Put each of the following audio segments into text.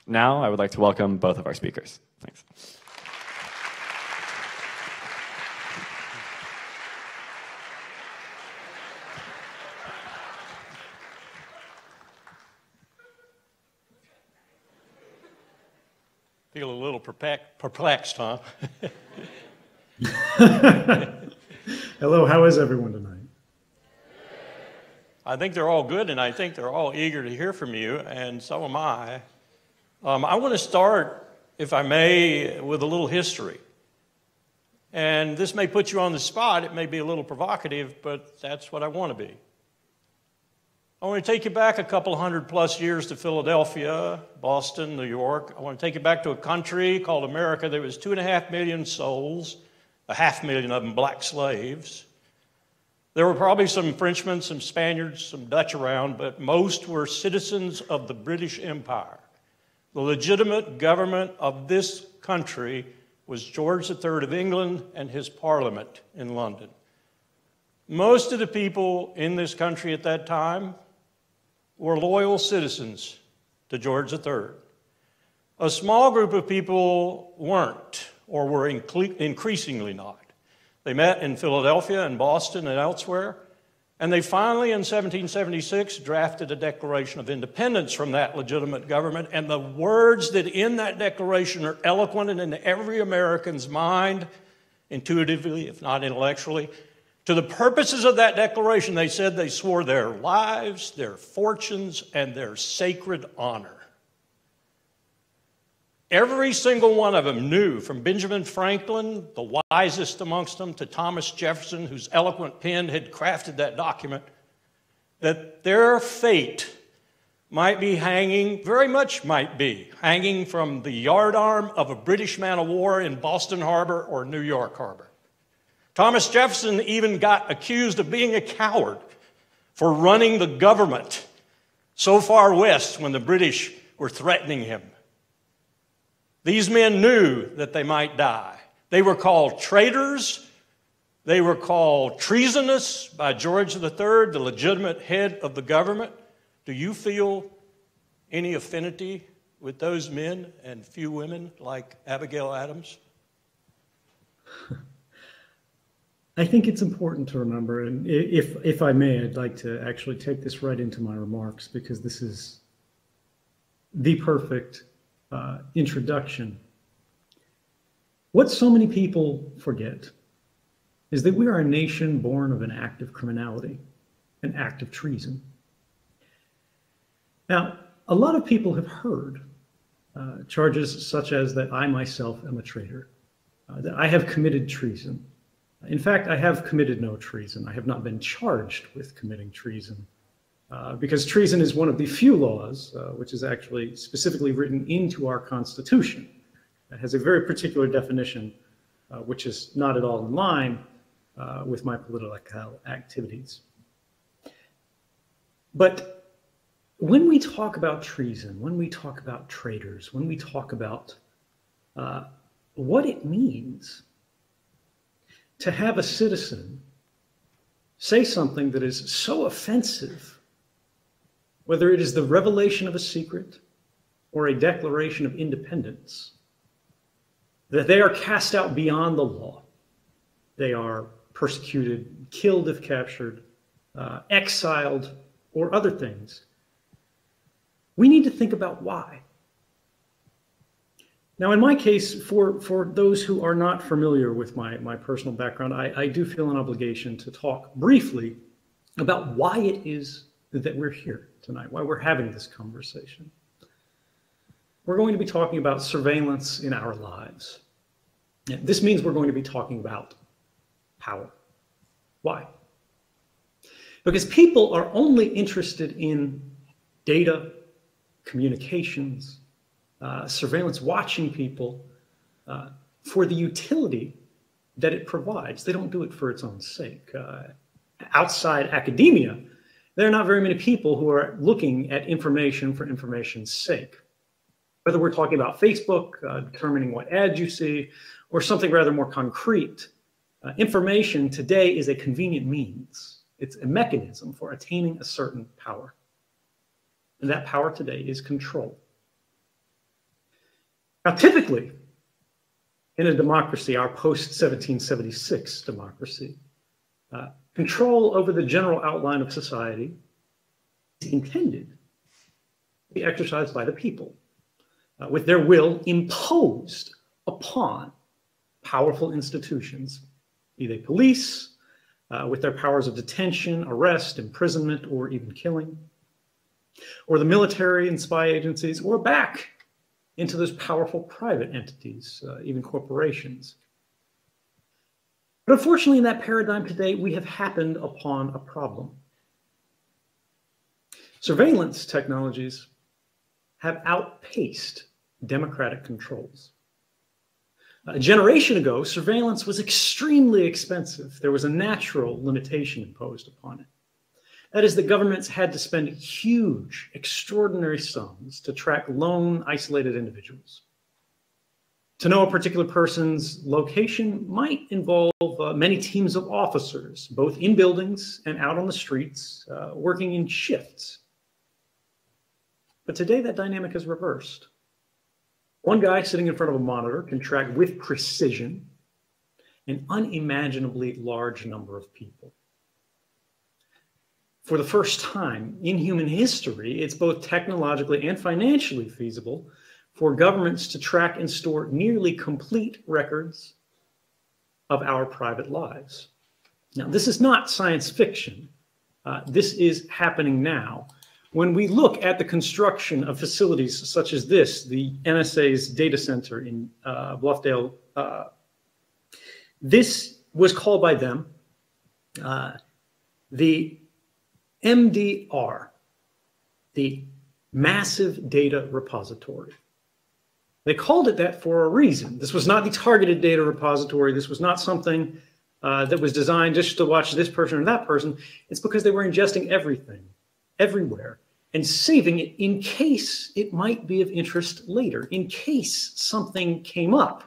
Now, I would like to welcome both of our speakers. Thanks. Feel a little perplexed, huh? Hello, how is everyone tonight? I think they're all good, and I think they're all eager to hear from you, and so am I. I want to start, if I may, with a little history. And this may put you on the spot. It may be a little provocative, but that's what I want to be. I want to take you back a couple hundred plus years to Philadelphia, Boston, New York. I want to take you back to a country called America. There was 2.5 million souls, 500,000 of them black slaves. There were probably some Frenchmen, some Spaniards, some Dutch around, but most were citizens of the British Empire. The legitimate government of this country was George III of England and his parliament in London. Most of the people in this country at that time were loyal citizens to George III. A small group of people weren't, or were increasingly not. They met in Philadelphia and Boston and elsewhere, and they finally, in 1776, drafted a Declaration of Independence from that legitimate government, and the words that in that declaration are eloquent and in every American's mind, intuitively, if not intellectually. To the purposes of that declaration, they said they swore their lives, their fortunes, and their sacred honor. Every single one of them knew, from Benjamin Franklin, the wisest amongst them, to Thomas Jefferson, whose eloquent pen had crafted that document, that their fate might be hanging, very much might be, hanging from the yardarm of a British man of war in Boston Harbor or New York Harbor. Thomas Jefferson even got accused of being a coward for running the government so far west when the British were threatening him. These men knew that they might die. They were called traitors. They were called treasonous by George III, the legitimate head of the government. Do you feel any affinity with those men and few women like Abigail Adams? I think it's important to remember, and if I may, I'd like to actually take this right into my remarks, because this is the perfect introduction. What so many people forget is that we are a nation born of an act of criminality, an act of treason. Now, a lot of people have heard charges such as that I myself am a traitor, that I have committed treason. In fact, I have committed no treason. I have not been charged with committing treason. Because treason is one of the few laws which is actually specifically written into our Constitution. It has a very particular definition, which is not at all in line with my political activities. But when we talk about treason, when we talk about traitors, when we talk about what it means to have a citizen say something that is so offensive, whether it is the revelation of a secret or a declaration of independence, that they are cast out beyond the law. They are persecuted, killed if captured, exiled, or other things. We need to think about why. Now, in my case, for those who are not familiar with my personal background, I do feel an obligation to talk briefly about why it is that we're here tonight, why we're having this conversation. We're going to be talking about surveillance in our lives. This means we're going to be talking about power. Why? Because people are only interested in data, communications, surveillance, watching people for the utility that it provides. They don't do it for its own sake. Outside academia, there are not very many people who are looking at information for information's sake. Whether we're talking about Facebook, determining what ads you see, or something rather more concrete, information today is a convenient means. It's a mechanism for attaining a certain power. And that power today is control. Now, typically, in a democracy, our post-1776 democracy, control over the general outline of society is intended to be exercised by the people, with their will imposed upon powerful institutions, be they police, with their powers of detention, arrest, imprisonment, or even killing, or the military and spy agencies, or back into those powerful private entities, even corporations. But unfortunately, in that paradigm today, we have happened upon a problem. Surveillance technologies have outpaced democratic controls. A generation ago, surveillance was extremely expensive. There was a natural limitation imposed upon it. That is, the governments had to spend huge, extraordinary sums to track lone, isolated individuals. To know a particular person's location might involve many teams of officers, both in buildings and out on the streets, working in shifts. But today, that dynamic is reversed. One guy sitting in front of a monitor can track with precision an unimaginably large number of people. For the first time in human history, it's both technologically and financially feasible for governments to track and store nearly complete records of our private lives. Now, this is not science fiction. This is happening now. When we look at the construction of facilities such as this, the NSA's data center in Bluffdale, this was called by them the MDR, the Massive Data Repository. They called it that for a reason. This was not the targeted data repository. This was not something that was designed just to watch this person or that person. It's because they were ingesting everything, everywhere, and saving it in case it might be of interest later, in case something came up.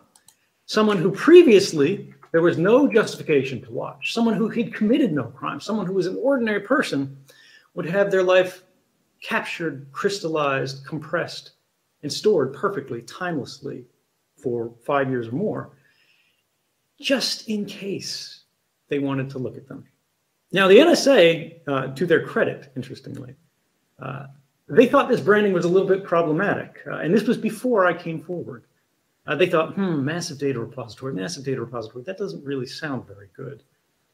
Someone who previously there was no justification to watch, someone who had committed no crime, someone who was an ordinary person would have their life captured, crystallized, compressed, and stored perfectly, timelessly for 5 years or more, just in case they wanted to look at them. Now, the NSA, to their credit, interestingly, they thought this branding was a little bit problematic, and this was before I came forward. They thought, massive data repository, that doesn't really sound very good.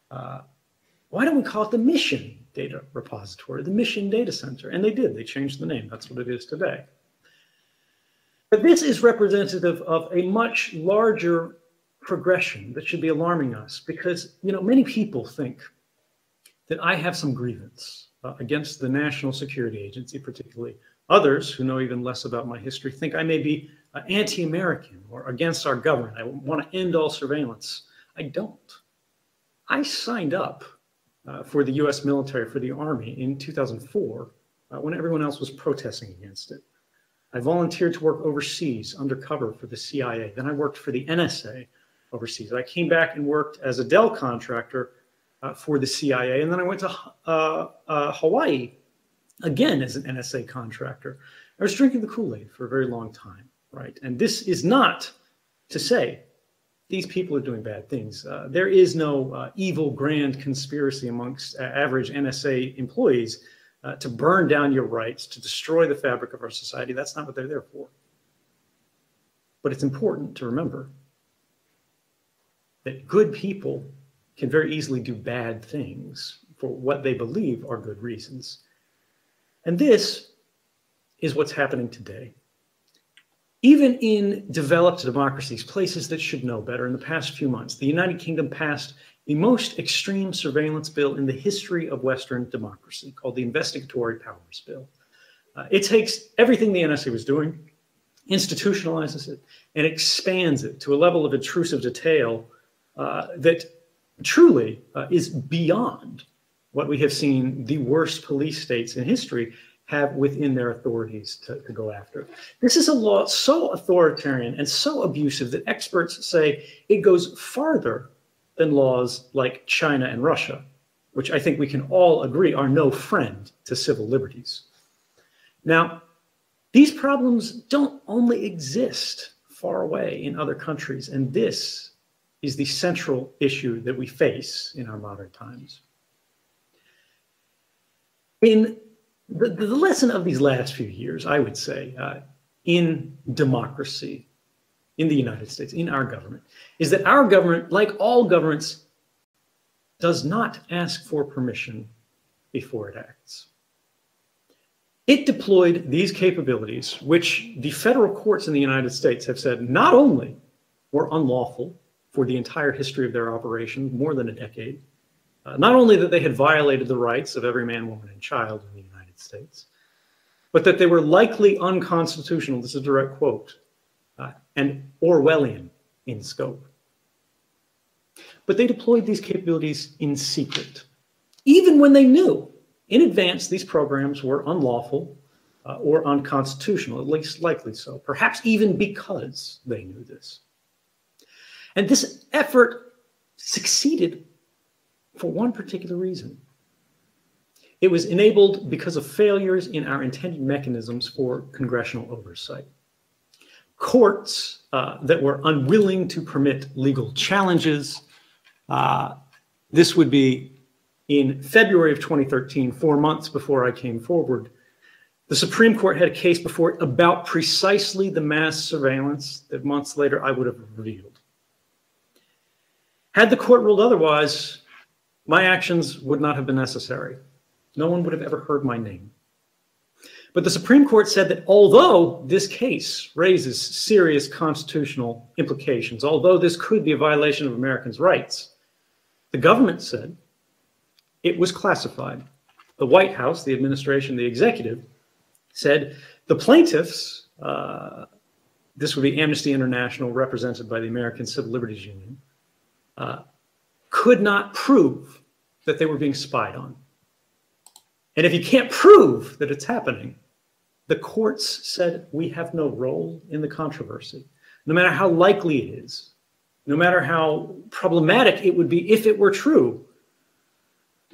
Why don't we call it the Mission Data Repository, the Mission Data Center? And they did, they changed the name, that's what it is today. But this is representative of a much larger progression that should be alarming us because, many people think that I have some grievance against the National Security Agency, particularly. Others who know even less about my history think I may be anti-American or against our government. I want to end all surveillance. I don't. I signed up for the US military, for the Army in 2004 when everyone else was protesting against it. I volunteered to work overseas undercover for the CIA. Then I worked for the NSA overseas. I came back and worked as a Dell contractor for the CIA. And then I went to Hawaii again as an NSA contractor. I was drinking the Kool-Aid for a very long time, right? And this is not to say these people are doing bad things. There is no evil grand conspiracy amongst average NSA employees to burn down your rights, to destroy the fabric of our society. That's not what they're there for. But it's important to remember that good people can very easily do bad things for what they believe are good reasons. And this is what's happening today. Even in developed democracies, places that should know better, in the past few months, the United Kingdom passed the most extreme surveillance bill in the history of Western democracy, called the Investigatory Powers Bill. It takes everything the NSA was doing, institutionalizes it, and expands it to a level of intrusive detail that truly is beyond what we have seen the worst police states in history have within their authorities to go after. This is a law so authoritarian and so abusive that experts say it goes farther than laws like China and Russia, which I think we can all agree are no friend to civil liberties. Now, these problems don't only exist far away in other countries. And this is the central issue that we face in our modern times. In the lesson of these last few years, I would say, in democracy, in the United States, in our government, is that our government, like all governments, does not ask for permission before it acts. It deployed these capabilities, which the federal courts in the United States have said not only were unlawful for the entire history of their operation, more than a decade, not only that they had violated the rights of every man, woman, and child in the United States, but that they were likely unconstitutional, this is a direct quote, and Orwellian in scope. But they deployed these capabilities in secret, even when they knew in advance these programs were unlawful or unconstitutional, at least likely so, perhaps even because they knew this. And this effort succeeded for one particular reason. It was enabled because of failures in our intended mechanisms for congressional oversight. Courts that were unwilling to permit legal challenges. This would be in February of 2013, 4 months before I came forward. The Supreme Court had a case before it about precisely the mass surveillance that months later I would have revealed. Had the court ruled otherwise, my actions would not have been necessary. No one would have ever heard my name. But the Supreme Court said that although this case raises serious constitutional implications, although this could be a violation of Americans' rights, the government said it was classified. The White House, the administration, the executive, said the plaintiffs, this would be Amnesty International represented by the American Civil Liberties Union, could not prove that they were being spied on. And if you can't prove that it's happening, the courts said we have no role in the controversy, no matter how likely it is, no matter how problematic it would be if it were true.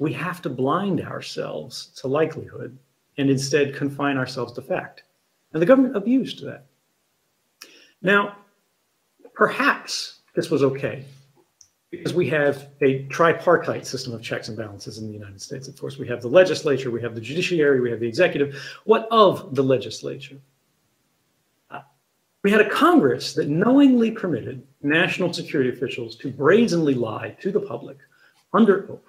We have to blind ourselves to likelihood and instead confine ourselves to fact. And the government abused that. Now, perhaps this was okay, because we have a tripartite system of checks and balances in the United States. Of course, we have the legislature, we have the judiciary, we have the executive. What of the legislature? We had a Congress that knowingly permitted national security officials to brazenly lie to the public under oath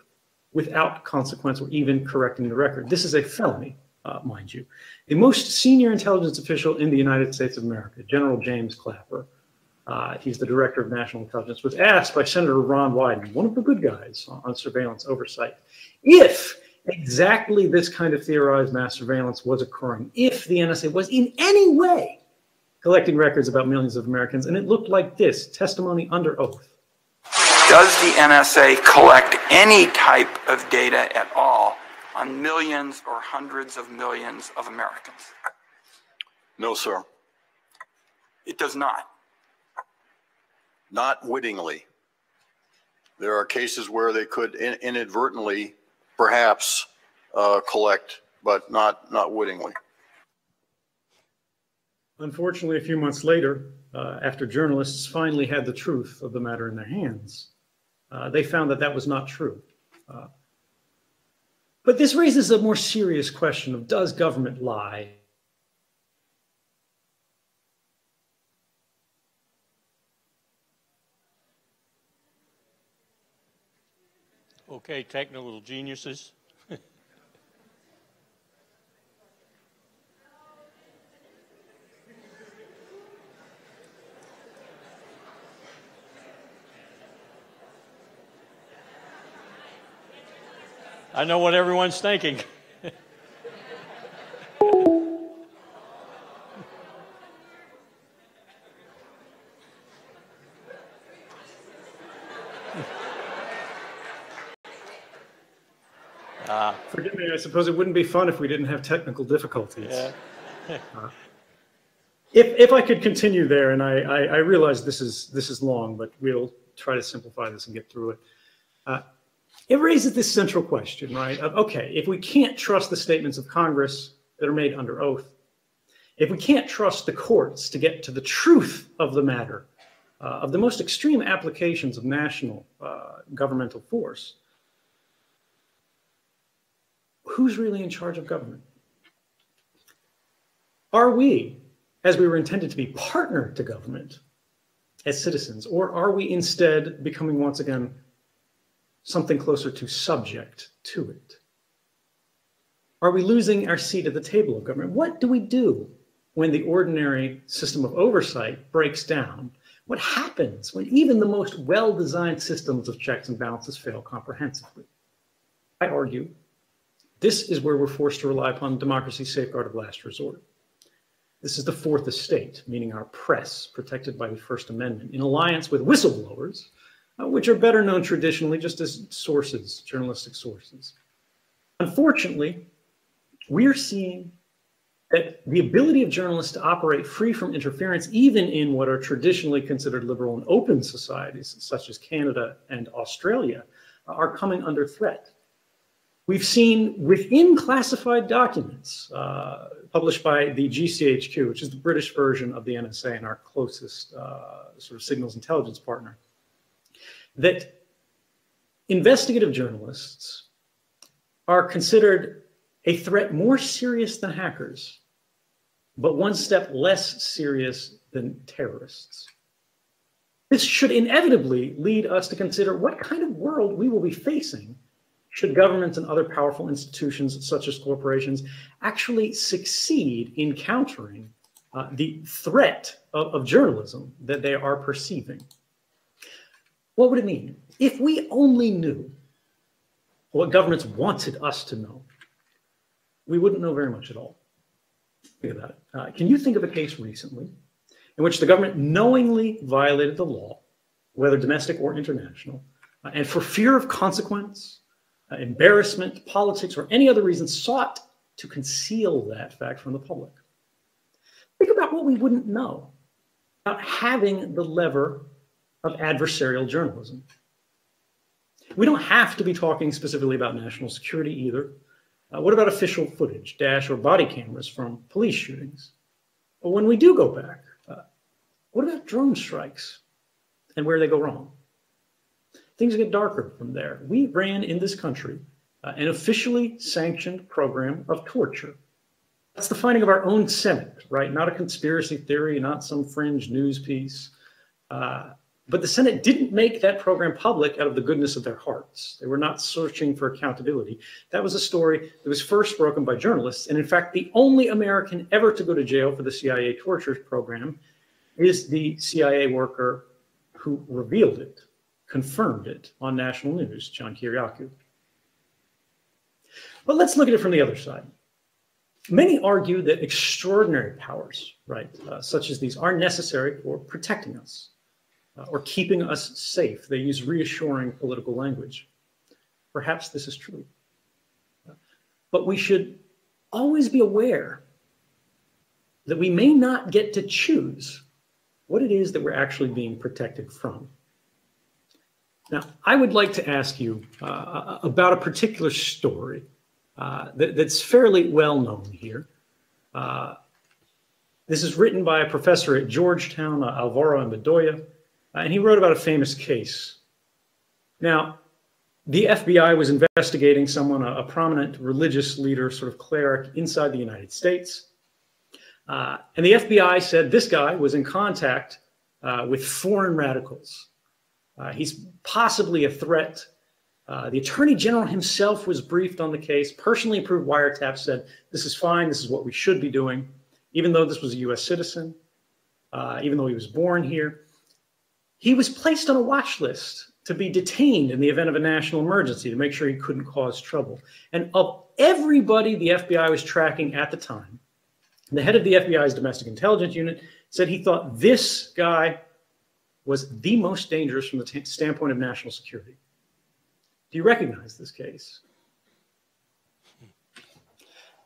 without consequence or even correcting the record. This is a felony, mind you. The most senior intelligence official in the United States of America, General James Clapper, he's the director of national intelligence, was asked by Senator Ron Wyden, one of the good guys on surveillance oversight, if exactly this kind of theorized mass surveillance was occurring, if the NSA was in any way collecting records about millions of Americans. And it looked like this, testimony under oath. Does the NSA collect any type of data at all on millions or hundreds of millions of Americans? No, sir. It does not. Not wittingly. There are cases where they could inadvertently, perhaps, collect, but not wittingly. Unfortunately, a few months later, after journalists finally had the truth of the matter in their hands, they found that that was not true. But this raises a more serious question of, does government lie? Okay, technical geniuses. I know what everyone's thinking. Forgive me, I suppose it wouldn't be fun if we didn't have technical difficulties. Yeah. If I could continue there, and I realize this is long, but we'll try to simplify this and get through it. It raises this central question, right? Of, okay, if we can't trust the statements of Congress that are made under oath, if we can't trust the courts to get to the truth of the matter, of the most extreme applications of national governmental force, who's really in charge of government? Are we, as we were intended to be, partner to government as citizens, or are we instead becoming once again something closer to subject to it? Are we losing our seat at the table of government? What do we do when the ordinary system of oversight breaks down? What happens when even the most well-designed systems of checks and balances fail comprehensively? I argue this is where we're forced to rely upon democracy's safeguard of last resort. This is the fourth estate, meaning our press, protected by the First Amendment, in alliance with whistleblowers, which are better known traditionally just as sources, journalistic sources. Unfortunately, we're seeing that the ability of journalists to operate free from interference, even in what are traditionally considered liberal and open societies, such as Canada and Australia, are coming under threat. We've seen within classified documents published by the GCHQ, which is the British version of the NSA and our closest sort of signals intelligence partner, that investigative journalists are considered a threat more serious than hackers, but one step less serious than terrorists. This should inevitably lead us to consider what kind of world we will be facing should governments and other powerful institutions, such as corporations, actually succeed in countering the threat of journalism that they are perceiving. What would it mean? If we only knew what governments wanted us to know, we wouldn't know very much at all. Think about it. Can you think of a case recently in which the government knowingly violated the law, whether domestic or international, and for fear of consequence, embarrassment, politics, or any other reason sought to conceal that fact from the public? Think about what we wouldn't know about having the lever of adversarial journalism. We don't have to be talking specifically about national security either. What about official footage, dash or body cameras from police shootings? But when we do go back, what about drone strikes and where they go wrong? Things get darker from there. We ran in this country an officially sanctioned program of torture. That's the finding of our own Senate, right? Not a conspiracy theory, not some fringe news piece. But the Senate didn't make that program public out of the goodness of their hearts. They were not searching for accountability. That was a story that was first broken by journalists. And in fact, the only American ever to go to jail for the CIA torture program is the CIA worker who revealed it, confirmed it on national news, John Kiriakou. But let's look at it from the other side. Many argue that extraordinary powers, right, such as these, are necessary for protecting us or keeping us safe. They use reassuring political language. Perhaps this is true. But we should always be aware that we may not get to choose what it is that we're actually being protected from. Now, I would like to ask you about a particular story that's fairly well known here. This is written by a professor at Georgetown, Alvaro Bedoya, and he wrote about a famous case. Now, the FBI was investigating someone, a prominent religious leader, sort of cleric inside the United States. And the FBI said this guy was in contact with foreign radicals. He's possibly a threat. The Attorney General himself was briefed on the case, personally approved wiretap, said, this is fine, this is what we should be doing, even though this was a US citizen, even though he was born here. He was placed on a watch list to be detained in the event of a national emergency to make sure he couldn't cause trouble. And of everybody the FBI was tracking at the time, the head of the FBI's domestic intelligence unit said he thought this guy was the most dangerous from the standpoint of national security. Do you recognize this case?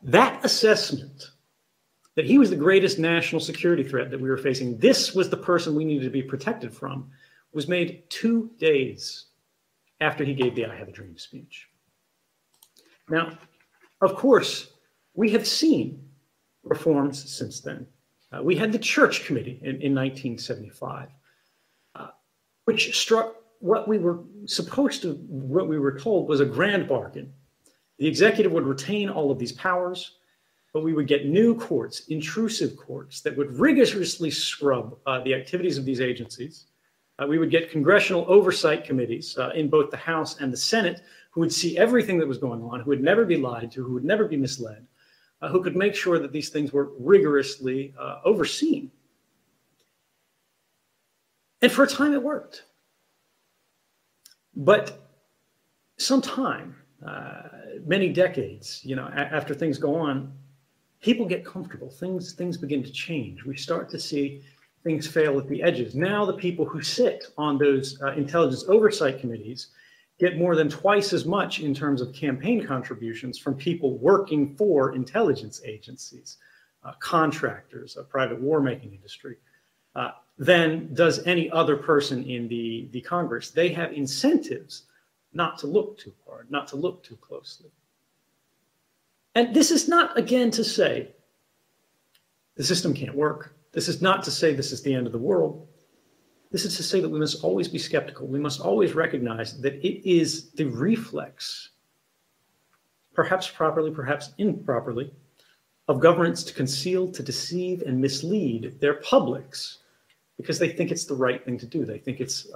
That assessment that he was the greatest national security threat that we were facing, this was the person we needed to be protected from, was made 2 days after he gave the I Have a Dream speech. Now, of course, we have seen reforms since then. We had the Church Committee in 1975, which struck what we were told was a grand bargain. The executive would retain all of these powers, but we would get new courts, intrusive courts, that would rigorously scrub the activities of these agencies. We would get congressional oversight committees in both the House and the Senate who would see everything that was going on, who would never be lied to, who would never be misled, who could make sure that these things were rigorously overseen. And for a time it worked. But sometime, many decades, after things go on, people get comfortable. Things begin to change. We start to see things fail at the edges. Now the people who sit on those intelligence oversight committees get more than twice as much in terms of campaign contributions from people working for intelligence agencies, contractors, a private war-making industry, than does any other person in the Congress. They have incentives not to look too hard, not to look too closely. And this is not, again, to say the system can't work. This is not to say this is the end of the world. This is to say that we must always be skeptical. We must always recognize that it is the reflex, perhaps properly, perhaps improperly, of governments to conceal, to deceive, and mislead their publics because they think it's the right thing to do. They think it's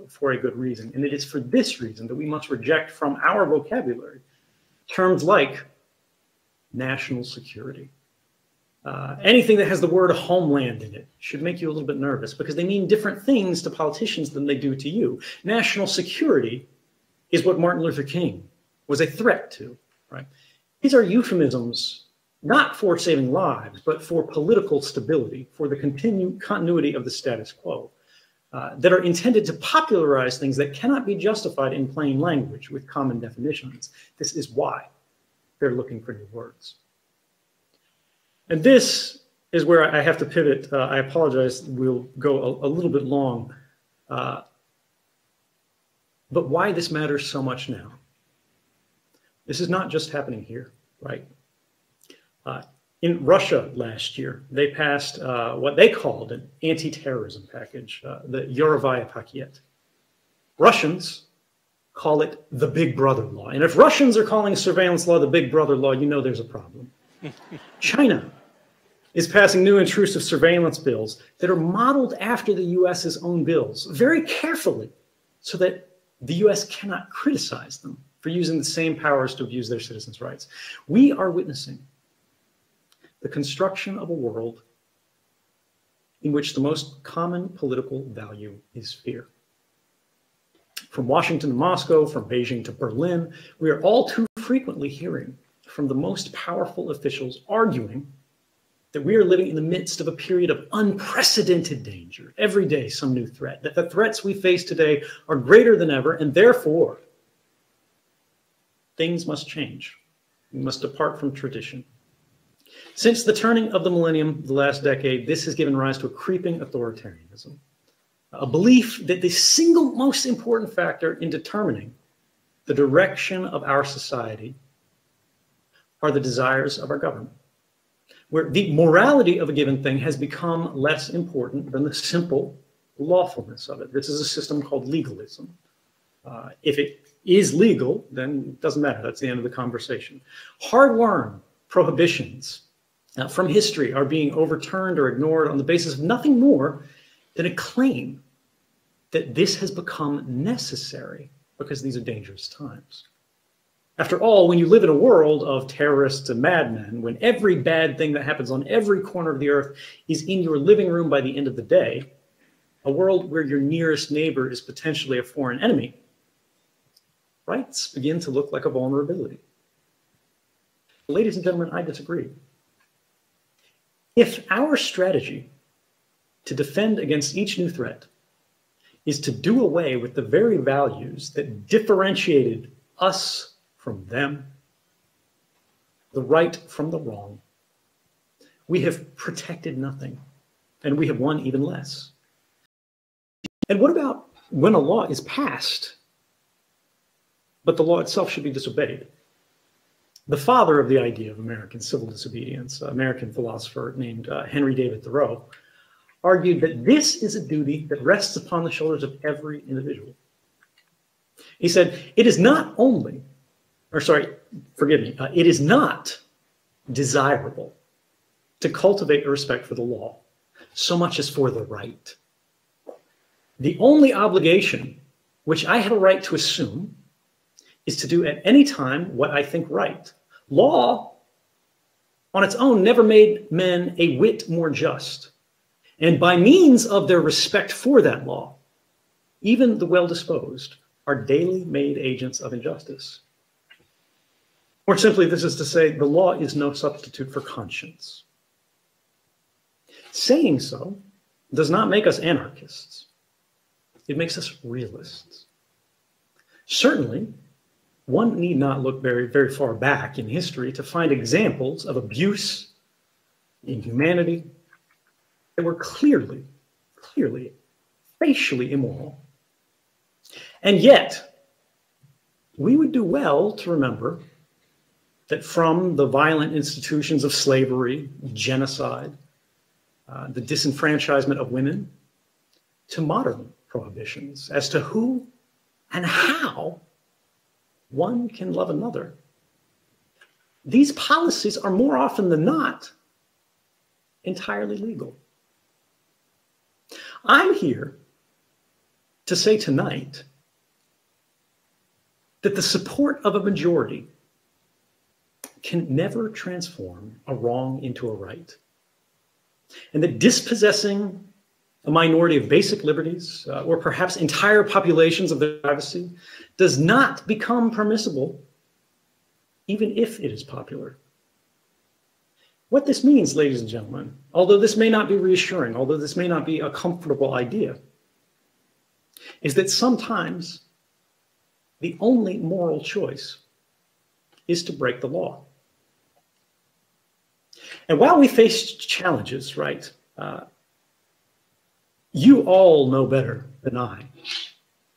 for a good reason. And it is for this reason that we must reject from our vocabulary terms like national security. Anything that has the word homeland in it should make you a little bit nervous because they mean different things to politicians than they do to you. National security is what Martin Luther King was a threat to, right? These are euphemisms not for saving lives, but for political stability, for the continuity of the status quo, that are intended to popularize things that cannot be justified in plain language with common definitions. This is why they're looking for new words. And this is where I have to pivot. I apologize, we'll go a little bit long. But why this matters so much now. This is not just happening here, right? In Russia last year, they passed what they called an anti-terrorism package, the Yarovaya Paket. Russians call it the Big Brother law. And if Russians are calling surveillance law the Big Brother law, you know there's a problem. China is passing new intrusive surveillance bills that are modeled after the US's own bills very carefully so that the US cannot criticize them for using the same powers to abuse their citizens' rights. We are witnessing the construction of a world in which the most common political value is fear. From Washington to Moscow, from Beijing to Berlin, we are all too frequently hearing from the most powerful officials arguing that we are living in the midst of a period of unprecedented danger. Every day, some new threat, that the threats we face today are greater than ever, and therefore, things must change. We must depart from tradition. Since the turning of the millennium, the last decade, this has given rise to a creeping authoritarianism, a belief that the single most important factor in determining the direction of our society are the desires of our government, where the morality of a given thing has become less important than the simple lawfulness of it. This is a system called legalism. If it is legal, then it doesn't matter. That's the end of the conversation. Hard-won prohibitions from history are being overturned or ignored on the basis of nothing more than a claim that this has become necessary because these are dangerous times. After all, when you live in a world of terrorists and madmen, when every bad thing that happens on every corner of the earth is in your living room by the end of the day, a world where your nearest neighbor is potentially a foreign enemy, rights begin to look like a vulnerability. Ladies and gentlemen, I disagree. If our strategy to defend against each new threat is to do away with the very values that differentiated us from them, the right from the wrong, we have protected nothing, and we have won even less. And what about when a law is passed, but the law itself should be disobeyed? the father of the idea of American civil disobedience, an American philosopher named Henry David Thoreau, argued that this is a duty that rests upon the shoulders of every individual. He said, it is not only, or sorry, forgive me, it is not desirable to cultivate a respect for the law so much as for the right. The only obligation which I have a right to assume is to do at any time what I think right. Law, on its own, never made men a whit more just. And by means of their respect for that law, even the well-disposed are daily made agents of injustice. More simply, this is to say, the law is no substitute for conscience. Saying so does not make us anarchists. It makes us realists. Certainly, one need not look very, very far back in history to find examples of abuse, inhumanity, that were clearly, facially immoral. And yet, we would do well to remember that from the violent institutions of slavery, genocide, the disenfranchisement of women, to modern prohibitions as to who and how one can love another, these policies are more often than not entirely legal. I'm here to say tonight that the support of a majority can never transform a wrong into a right, and that dispossessing a minority of basic liberties, or perhaps entire populations of their privacy, does not become permissible, even if it is popular. What this means, ladies and gentlemen, although this may not be reassuring, although this may not be a comfortable idea, is that sometimes the only moral choice is to break the law. And while we face challenges, right, you all know better than I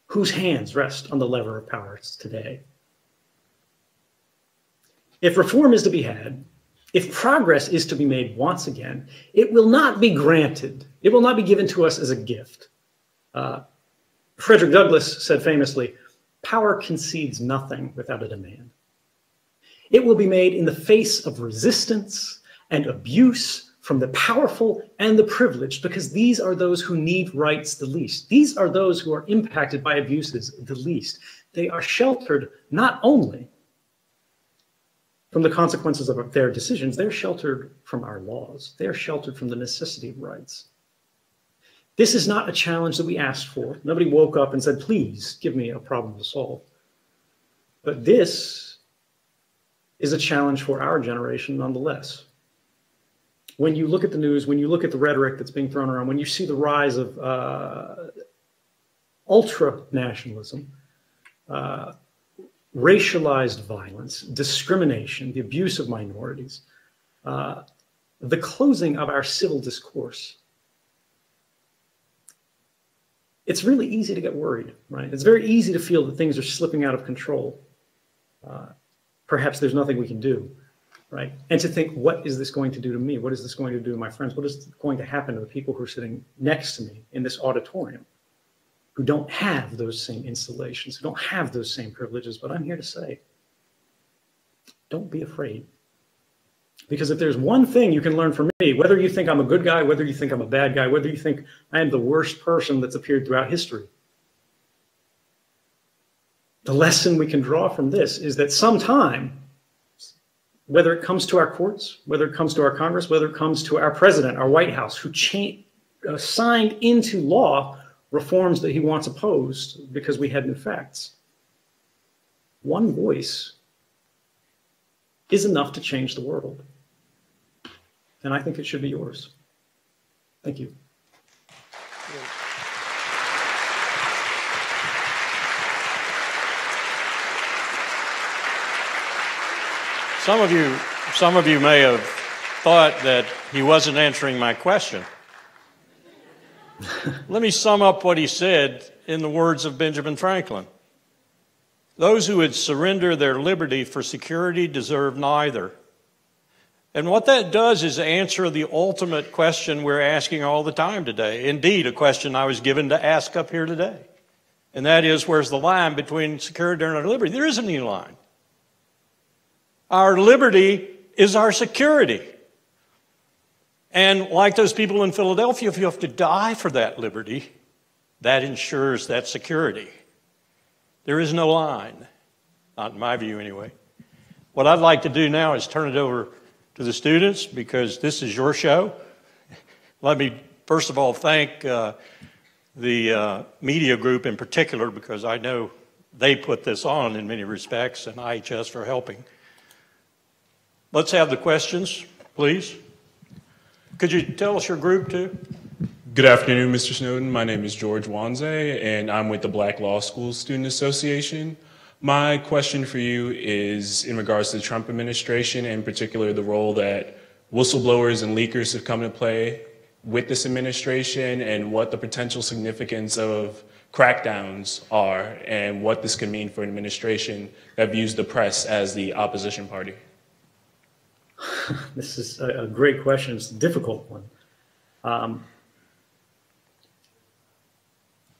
whose hands rest on the lever of power today. If reform is to be had, if progress is to be made once again, it will not be granted. It will not be given to us as a gift. Frederick Douglass said famously, power concedes nothing without a demand. It will be made in the face of resistance and abuse from the powerful and the privileged, because these are those who need rights the least. These are those who are impacted by abuses the least. They are sheltered not only from the consequences of their decisions, they're sheltered from our laws. They're sheltered from the necessity of rights. This is not a challenge that we asked for. Nobody woke up and said, please give me a problem to solve. But this is a challenge for our generation nonetheless. When you look at the news, when you look at the rhetoric that's being thrown around, when you see the rise of ultra-nationalism, racialized violence, discrimination, the abuse of minorities, the closing of our civil discourse, it's really easy to get worried, right? It's very easy to feel that things are slipping out of control. Perhaps there's nothing we can do. Right? And to think, what is this going to do to me? What is this going to do to my friends? What is going to happen to the people who are sitting next to me in this auditorium, who don't have those same installations, who don't have those same privileges? But I'm here to say, don't be afraid. Because if there's one thing you can learn from me, whether you think I'm a good guy, whether you think I'm a bad guy, whether you think I am the worst person that's appeared throughout history, the lesson we can draw from this is that sometime, whether it comes to our courts, whether it comes to our Congress, whether it comes to our president, our White House, who signed into law reforms that he wants opposed because we had new facts, one voice is enough to change the world. And I think it should be yours. Thank you. Some of you may have thought that he wasn't answering my question. Let me sum up what he said in the words of Benjamin Franklin. Those who would surrender their liberty for security deserve neither. And what that does is answer the ultimate question we're asking all the time today. Indeed, a question I was given to ask up here today. And that is, where's the line between security and our liberty? There isn't any line. Our liberty is our security. And like those people in Philadelphia, if you have to die for that liberty, that ensures that security. There is no line, not in my view anyway. What I'd like to do now is turn it over to the students because this is your show. Let me first of all thank the media group in particular because I know they put this on in many respects and IHS for helping. Let's have the questions, please. Could you tell us your group too? Good afternoon, Mr. Snowden. My name is George Wanze, and I'm with the Black Law School Student Association. My question for you is in regards to the Trump administration, in particular the role that whistleblowers and leakers have come to play with this administration and what the potential significance of crackdowns are and what this could mean for an administration that views the press as the opposition party. This is a great question. It's a difficult one.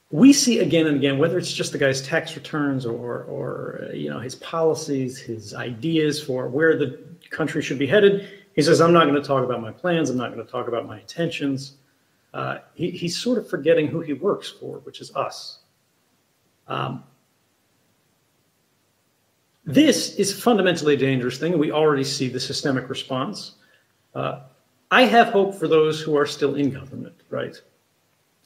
We see again and again, whether it's just the guy's tax returns or his policies, his ideas for where the country should be headed. He says, I'm not going to talk about my plans. I'm not going to talk about my intentions. He's sort of forgetting who he works for, which is us. This is fundamentally a dangerous thing, and we already see the systemic response. I have hope for those who are still in government, right?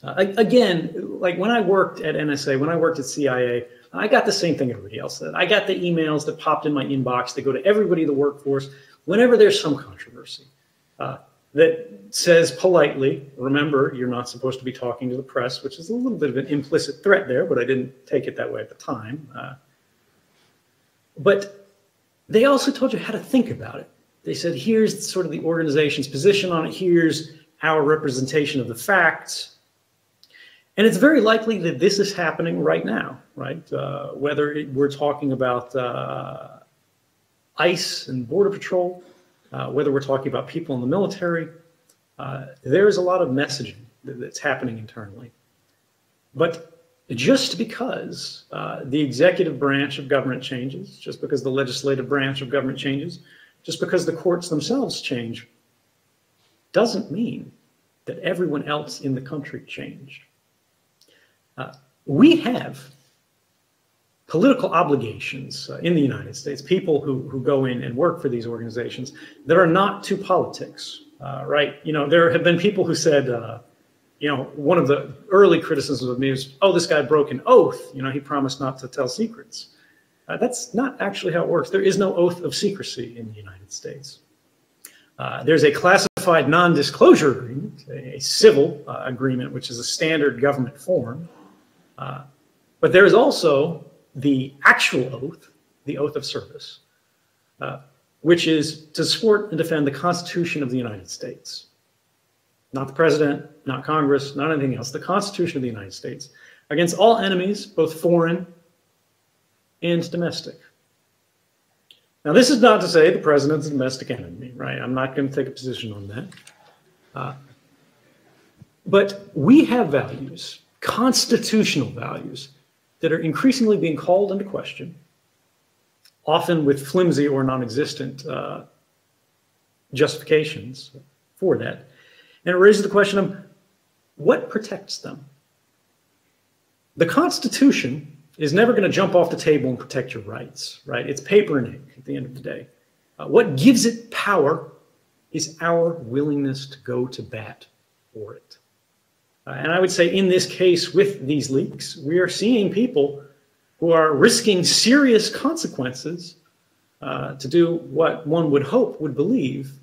Again, like when I worked at NSA, when I worked at CIA, I got the same thing everybody else did. I got the emails that popped in my inbox that go to everybody in the workforce whenever there's some controversy that says politely, remember, you're not supposed to be talking to the press, which is a little bit of an implicit threat there, but I didn't take it that way at the time. But they also told you how to think about it. They said, here's sort of the organization's position on it. Here's our representation of the facts. And it's very likely that this is happening right now, right? Whether we're talking about ICE and Border Patrol, whether we're talking about people in the military, there is a lot of messaging that's happening internally. But just because the executive branch of government changes, just because the legislative branch of government changes, just because the courts themselves change, doesn't mean that everyone else in the country changed. We have political obligations in the United States, people who go in and work for these organizations that are not to politics, right? There have been people who said, one of the early criticisms of me was, oh, this guy broke an oath. He promised not to tell secrets. That's not actually how it works. There is no oath of secrecy in the United States. There's a classified non-disclosure agreement, a civil agreement, which is a standard government form. But there is also the actual oath, the oath of service, which is to support and defend the Constitution of the United States. Not the president, not Congress, not anything else. The Constitution of the United States against all enemies, both foreign and domestic. Now, this is not to say the president's a domestic enemy, right? I'm not going to take a position on that. But we have values, constitutional values, that are increasingly being called into question, often with flimsy or non-existent justifications for that. And it raises the question of what protects them? The Constitution is never going to jump off the table and protect your rights, right? It's paper and ink at the end of the day. What gives it power is our willingness to go to bat for it. And I would say in this case with these leaks, we are seeing people who are risking serious consequences to do what one would hope, would believe,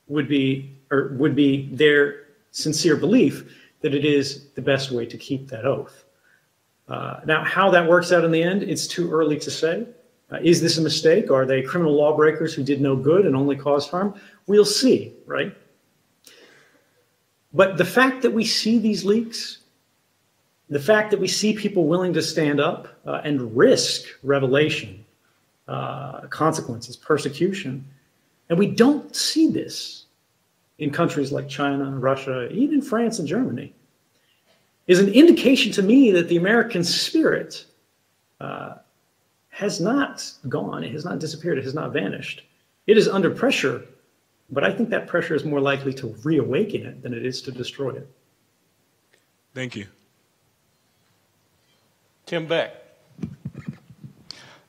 would be their sincere belief that it is the best way to keep that oath. Now, how that works out in the end, it's too early to say. Is this a mistake? Are they criminal lawbreakers who did no good and only caused harm? We'll see, right? But the fact that we see these leaks The fact that we see people willing to stand up and risk revelation, consequences, persecution, and we don't see this in countries like China, Russia, even France and Germany, is an indication to me that the American spirit has not gone, it has not disappeared, it has not vanished. It is under pressure, but I think that pressure is more likely to reawaken it than it is to destroy it. Thank you. Tim Beck.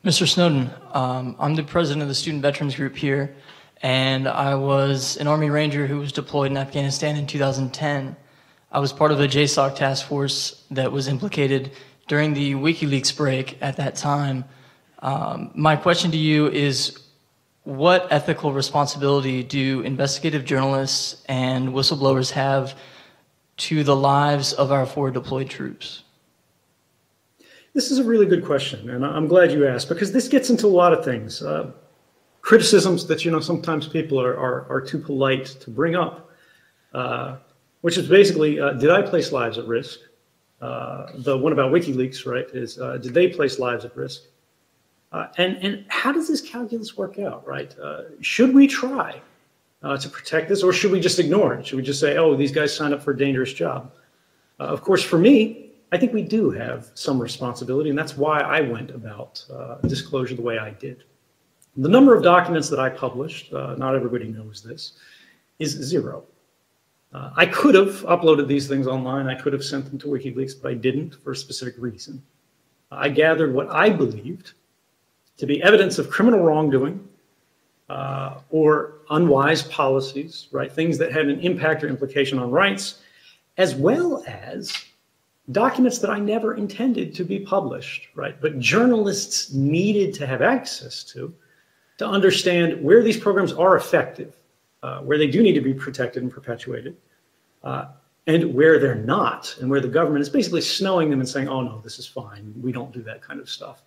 Mr. Snowden, I'm the president of the Student Veterans Group here, and I was an Army Ranger who was deployed in Afghanistan in 2010. I was part of a JSOC task force that was implicated during the WikiLeaks break at that time. My question to you is, what ethical responsibility do investigative journalists and whistleblowers have to the lives of our forward deployed troops? This is a really good question, and I'm glad you asked, because this gets into a lot of things. Criticisms that, sometimes people are too polite to bring up, which is basically, did I place lives at risk? The one about WikiLeaks, right, is did they place lives at risk? And how does this calculus work out, right? Should we try to protect this, or should we just ignore it? Should we just say, oh, these guys signed up for a dangerous job? Of course, for me, I think we do have some responsibility, and that's why I went about disclosure the way I did. The number of documents that I published, not everybody knows this, is 0. I could have uploaded these things online. I could have sent them to WikiLeaks, but I didn't for a specific reason. I gathered what I believed to be evidence of criminal wrongdoing or unwise policies, right? Things that had an impact or implication on rights, as well as documents that I never intended to be published, right? But journalists needed to have access to understand where these programs are effective, where they do need to be protected and perpetuated, and where they're not, and where the government is basically snowing them and saying, oh no, this is fine, we don't do that kind of stuff.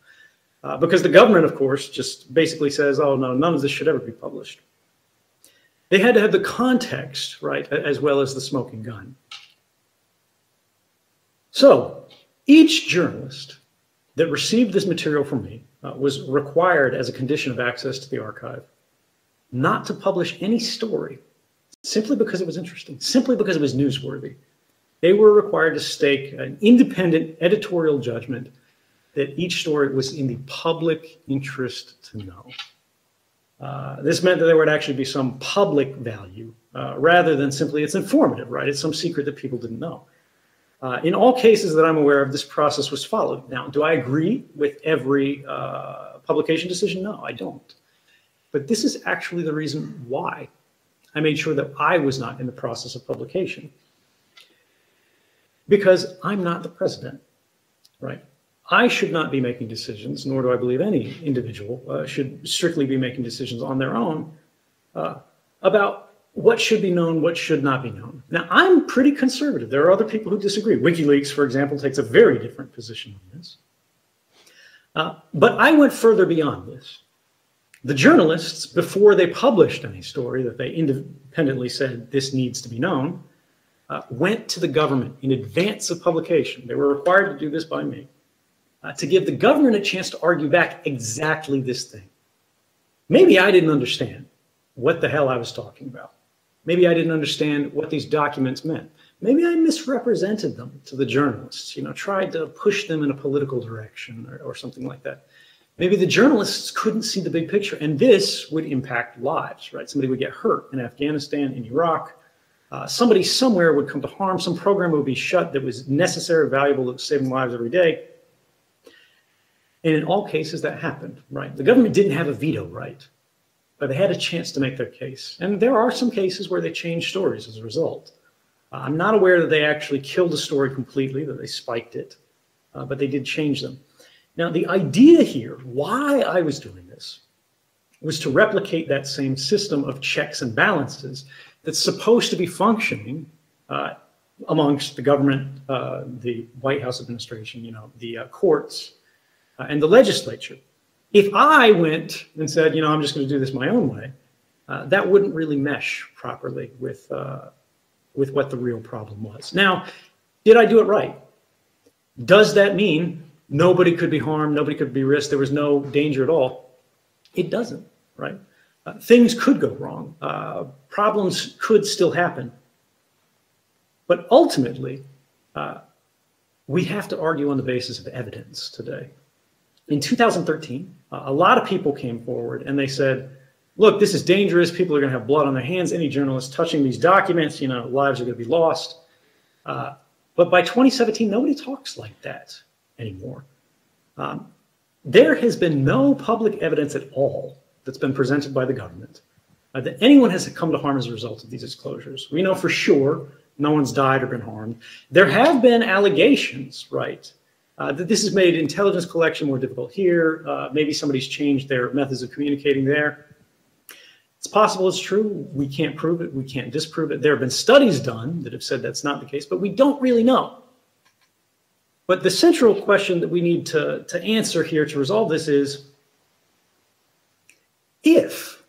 Because the government, of course, just basically says, oh no, none of this should ever be published. They had to have the context, right, as well as the smoking gun. So each journalist that received this material from me was required, as a condition of access to the archive, not to publish any story simply because it was interesting, simply because it was newsworthy. They were required to stake an independent editorial judgment that each story was in the public interest to know. This meant that there would actually be some public value rather than simply it's informative, right? It's some secret that people didn't know. In all cases that I'm aware of, this process was followed. Now, do I agree with every publication decision? No, I don't. But this is actually the reason why I made sure that I was not in the process of publication. Because I'm not the president, right? I should not be making decisions, nor do I believe any individual should strictly be making decisions on their own about what should be known, what should not be known. Now, I'm pretty conservative. There are other people who disagree. WikiLeaks, for example, takes a very different position on this. But I went further beyond this. The journalists, before they published any story that they independently said this needs to be known, went to the government in advance of publication. They were required to do this by me, to give the government a chance to argue back exactly this thing. Maybe I didn't understand what the hell I was talking about. Maybe I didn't understand what these documents meant. Maybe I misrepresented them to the journalists, tried to push them in a political direction or something like that. Maybe the journalists couldn't see the big picture, and this would impact lives, right? Somebody would get hurt in Afghanistan, in Iraq. Somebody somewhere would come to harm. Some program would be shut that was necessary, valuable, that was saving lives every day. And in all cases, that happened, right? The government didn't have a veto right, but they had a chance to make their case. And there are some cases where they changed stories as a result. I'm not aware that they actually killed the story completely, that they spiked it, but they did change them. Now, the idea here, why I was doing this, was to replicate that same system of checks and balances that's supposed to be functioning amongst the government, the White House administration, the courts, and the legislature. If I went and said, I'm just going to do this my own way, that wouldn't really mesh properly with what the real problem was. Now, did I do it right? Does that mean nobody could be harmed, nobody could be risked, there was no danger at all? It doesn't, right? Things could go wrong. Problems could still happen. But ultimately, we have to argue on the basis of evidence today. In 2013, a lot of people came forward and they said, look, this is dangerous. People are going to have blood on their hands. Any journalist touching these documents, lives are going to be lost. But by 2017, nobody talks like that anymore. There has been no public evidence at all that's been presented by the government that anyone has come to harm as a result of these disclosures. We know for sure no one's died or been harmed. There have been allegations, right, that this has made intelligence collection more difficult here. Maybe somebody's changed their methods of communicating there. It's possible it's true. We can't prove it. We can't disprove it. There have been studies done that have said that's not the case, but we don't really know. But the central question that we need to answer here to resolve this is, if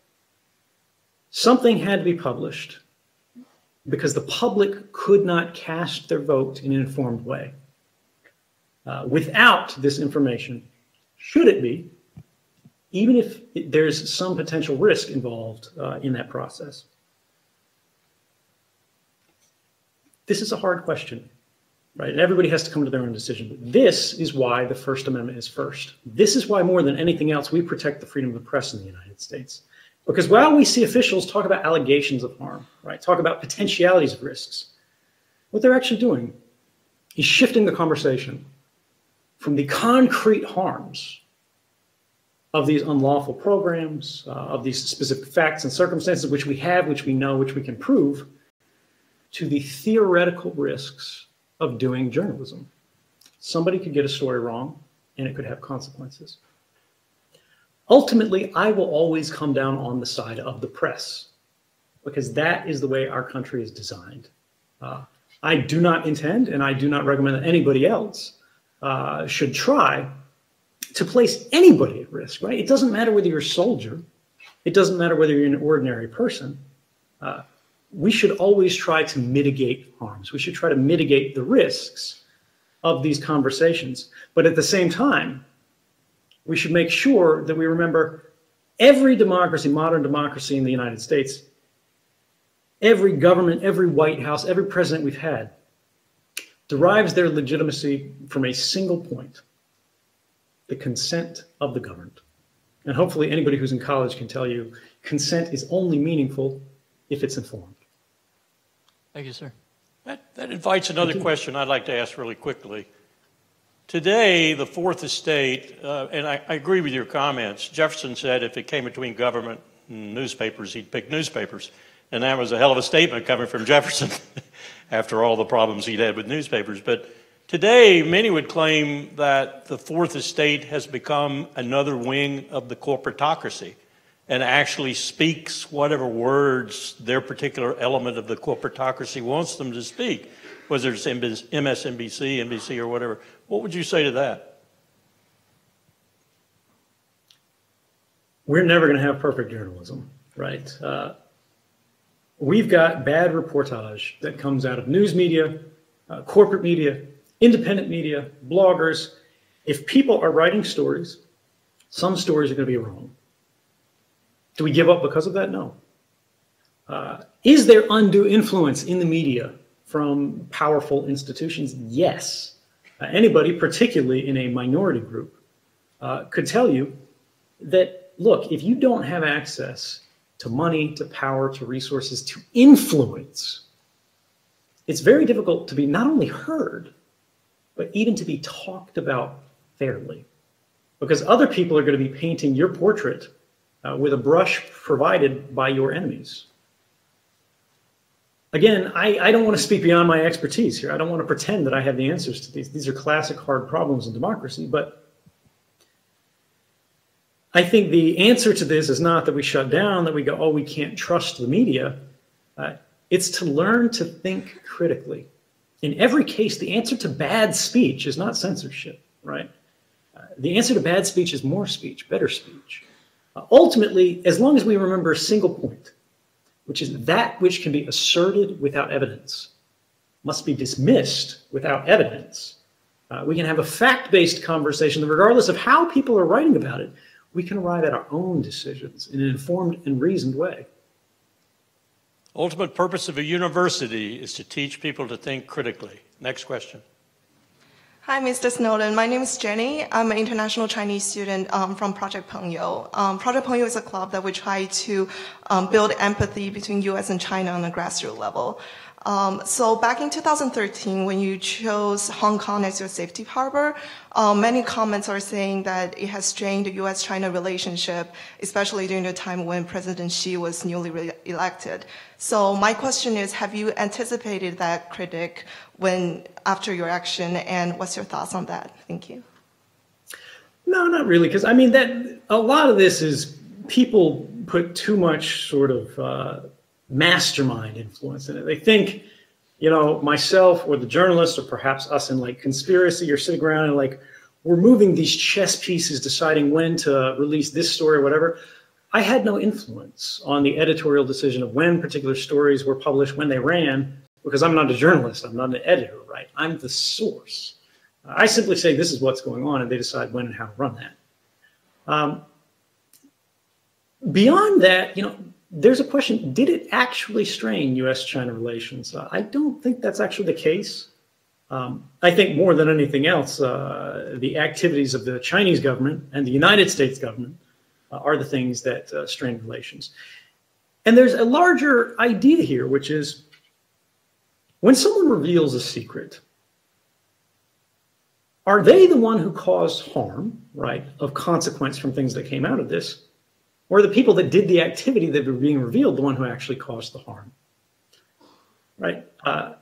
something had to be published because the public could not cast their vote in an informed way, without this information, should it be, even if there's some potential risk involved in that process? This is a hard question, right? And everybody has to come to their own decision. But this is why the First Amendment is first. This is why, more than anything else, we protect the freedom of the press in the United States. Because while we see officials talk about allegations of harm, right, talk about potentialities of risks, what they're actually doing is shifting the conversation from the concrete harms of these unlawful programs, of these specific facts and circumstances which we have, which we know, which we can prove, to the theoretical risks of doing journalism. Somebody could get a story wrong, and it could have consequences. Ultimately, I will always come down on the side of the press, because that is the way our country is designed. I do not intend, and I do not recommend that anybody else should try to place anybody at risk, right? It doesn't matter whether you're a soldier. It doesn't matter whether you're an ordinary person. We should always try to mitigate harms. We should try to mitigate the risks of these conversations. But at the same time, we should make sure that we remember every democracy, modern democracy in the United States, every government, every White House, every president we've had derives their legitimacy from a single point: the consent of the governed. And hopefully anybody who's in college can tell you consent is only meaningful if it's informed. Thank you, sir. That invites another question I'd like to ask really quickly. Today, the Fourth Estate, and I agree with your comments, Jefferson said if it came between government and newspapers, he'd pick newspapers. And that was a hell of a statement coming from Jefferson after all the problems he'd had with newspapers. But today, many would claim that the Fourth Estate has become another wing of the corporatocracy and actually speaks whatever words their particular element of the corporatocracy wants them to speak, whether it's MSNBC, NBC, or whatever. What would you say to that? We're never going to have perfect journalism, right? We've got bad reportage that comes out of news media, corporate media, independent media, bloggers. If people are writing stories, some stories are going to be wrong. Do we give up because of that? No. Is there undue influence in the media from powerful institutions? Yes. Anybody, particularly in a minority group, could tell you that, look, if you don't have access to money, to power, to resources, to influence, it's very difficult to be not only heard, but even to be talked about fairly. Because other people are going to be painting your portrait with a brush provided by your enemies. Again, I don't want to speak beyond my expertise here. I don't want to pretend that I have the answers to these. These are classic hard problems in democracy, but I think the answer to this is not that we shut down, that we go, oh, we can't trust the media. It's to learn to think critically. In every case, the answer to bad speech is not censorship, right? The answer to bad speech is more speech, better speech. Ultimately, as long as we remember a single point, which is that which can be asserted without evidence, must be dismissed without evidence, We can have a fact-based conversation that regardless of how people are writing about it, we can arrive at our own decisions in an informed and reasoned way. Ultimate purpose of a university is to teach people to think critically. Next question. Hi, Mr. Snowden. My name is Jenny. I'm an international Chinese student from Project Pengyou. Project Pengyou is a club that we try to build empathy between U.S. and China on a grassroots level. So back in 2013, when you chose Hong Kong as your safety harbor, many comments are saying that it has strained the U.S.-China relationship, especially during the time when President Xi was newly elected. So my question is, have you anticipated that critic after your action, and what's your thoughts on that? Thank you. No, not really, because I mean a lot of this is people put too much sort of mastermind influence in it. They think, you know, myself or the journalist or perhaps us in like conspiracy or sitting around and like we're moving these chess pieces deciding when to release this story or whatever. I had no influence on the editorial decision of when particular stories were published, when they ran, because I'm not a journalist, I'm not an editor, right? I'm the source. I simply say this is what's going on and they decide when and how to run that. Beyond that, you know, there's a question, did it actually strain U.S.-China relations? I don't think that's actually the case. I think more than anything else, the activities of the Chinese government and the United States government are the things that strain relations. And there's a larger idea here, which is when someone reveals a secret, are they the one who caused harm, right, of consequence from things that came out of this? Or the people that did the activity that were being revealed, the one who actually caused the harm, right?